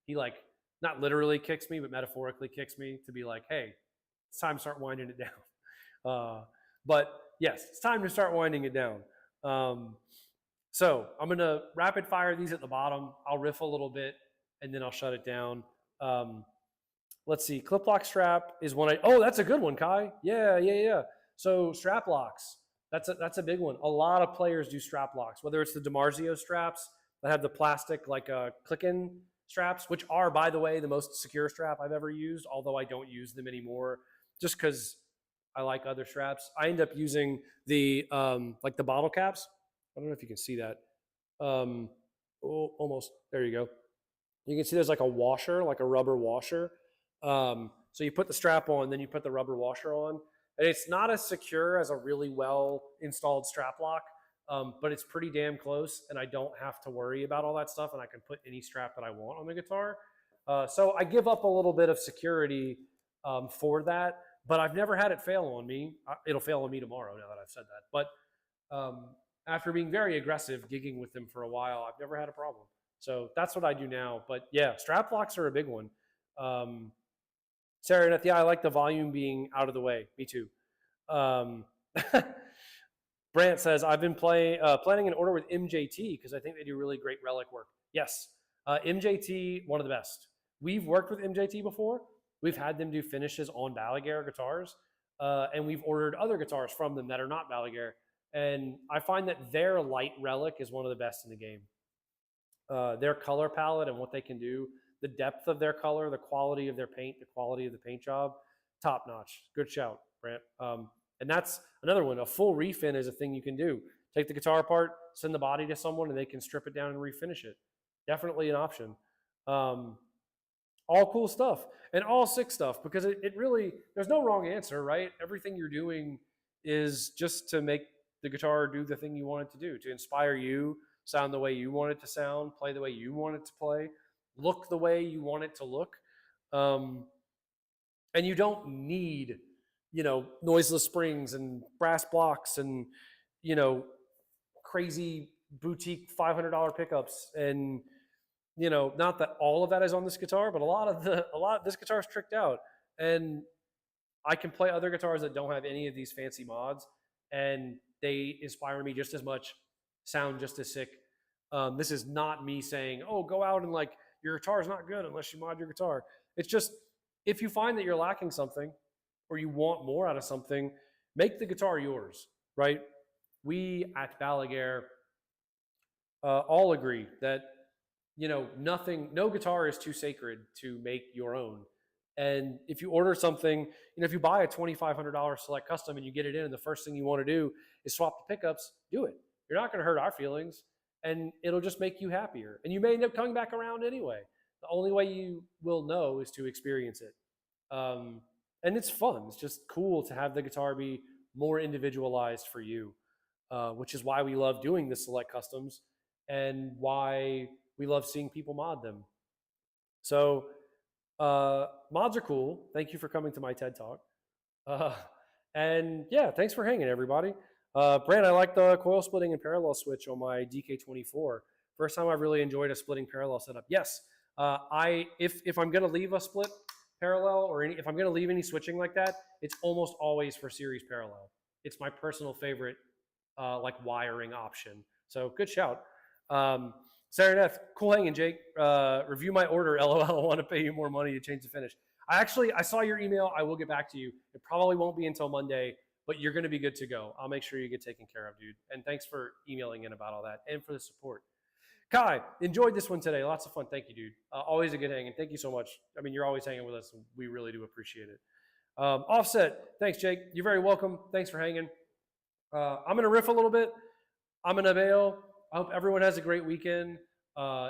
He like not literally kicks me, but metaphorically kicks me to be like, hey, it's time to start winding it down. But yes, it's time to start winding it down. So I'm going to rapid fire these at the bottom. I'll riff a little bit and then I'll shut it down. Let's see. Clip lock strap is one. Oh, that's a good one, Kai. Yeah. So strap locks. That's a big one. A lot of players do strap locks, whether it's the DiMarzio straps that have the plastic like click-in straps, which are, by the way, the most secure strap I've ever used, although I don't use them anymore just because I like other straps. I end up using the like the bottle caps. I don't know if you can see that. Almost. There you go. You can see there's like a washer, like a rubber washer. So you put the strap on, then you put the rubber washer on. And it's not as secure as a really well installed strap lock, but it's pretty damn close. And I don't have to worry about all that stuff. And I can put any strap that I want on the guitar. So I give up a little bit of security for that, but I've never had it fail on me. It'll fail on me tomorrow now that I've said that. But after being very aggressive gigging with them for a while, I've never had a problem. So that's what I do now. But yeah, strap locks are a big one. Sarah, yeah, I like the volume being out of the way. Me too. Brant says, I've been planning an order with MJT because I think they do really great relic work. Yes, MJT, one of the best. We've worked with MJT before. We've had them do finishes on Balaguer guitars, and we've ordered other guitars from them that are not Balaguer. And I find that their light relic is one of the best in the game. Their color palette and what they can do, the depth of their color, the quality of their paint, the quality of the paint job, top notch. Good shout, Brant. And that's another one. A full refin is a thing you can do. Take the guitar apart, send the body to someone, and they can strip it down and refinish it. Definitely an option. All cool stuff and all sick stuff because it really, there's no wrong answer, right? Everything you're doing is just to make the guitar do the thing you want it to do, to inspire you, sound the way you want it to sound, play the way you want it to play, look the way you want it to look. And you don't need, noiseless springs and brass blocks and, crazy boutique $500 pickups. And, not that all of that is on this guitar, but a lot of this guitar is tricked out. And I can play other guitars that don't have any of these fancy mods, and they inspire me just as much, sound just as sick. This is not me saying, oh, go out and your guitar is not good unless you mod your guitar. It's just, if you find that you're lacking something or you want more out of something, make the guitar yours, right? We at Balaguer all agree that, no guitar is too sacred to make your own. And if you order something, if you buy a $2,500 select custom and you get it in and the first thing you want to do is swap the pickups, do it. You're not going to hurt our feelings, and it'll just make you happier. And you may end up coming back around anyway. The only way you will know is to experience it. And it's fun. It's just cool to have the guitar be more individualized for you, which is why we love doing the select customs and why we love seeing people mod them. So mods are cool. Thank you for coming to my TED Talk. And yeah, thanks for hanging, everybody. Brand, I like the coil splitting and parallel switch on my DK24. First time I've really enjoyed a splitting parallel setup. Yes, if I'm gonna leave a split parallel or if I'm gonna leave any switching like that, it's almost always for series parallel. It's my personal favorite wiring option. So good shout. Sarah Neff, cool hanging, Jake. Review my order, LOL. I want to pay you more money to change the finish. I saw your email. I will get back to you. It probably won't be until Monday, but you're going to be good to go. I'll make sure you get taken care of, dude. And thanks for emailing in about all that and for the support. Kai, enjoyed this one today. Lots of fun. Thank you, dude. Always a good hang, and thank you so much. I mean, you're always hanging with us, and we really do appreciate it. Offset, thanks, Jake. You're very welcome. Thanks for hanging. I'm going to riff a little bit. I'm going to bail. I hope everyone has a great weekend.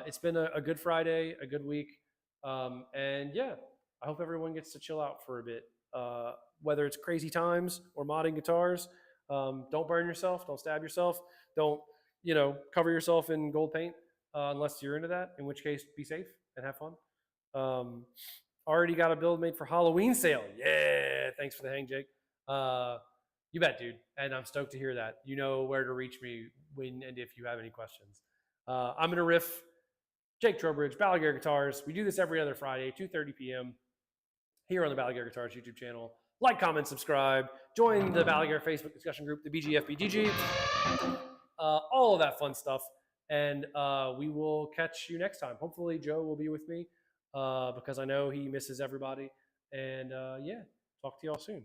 It's been a good Friday, a good week. And yeah, I hope everyone gets to chill out for a bit. Whether it's crazy times or modding guitars, don't burn yourself, don't stab yourself, don't, cover yourself in gold paint unless you're into that, in which case be safe and have fun. Already got a build made for Halloween sale. Yeah, thanks for the hang, Jake. You bet, dude. And I'm stoked to hear that. You know where to reach me when and if you have any questions. I'm going to riff Jake Trowbridge, Balaguer Guitars. We do this every other Friday, 2:30 p.m. here on the Balaguer Guitars YouTube channel. Like, comment, subscribe. Join the Balaguer Facebook discussion group, the BGFBDG. All of that fun stuff. And we will catch you next time. Hopefully Joe will be with me because I know he misses everybody. And yeah, talk to y'all soon.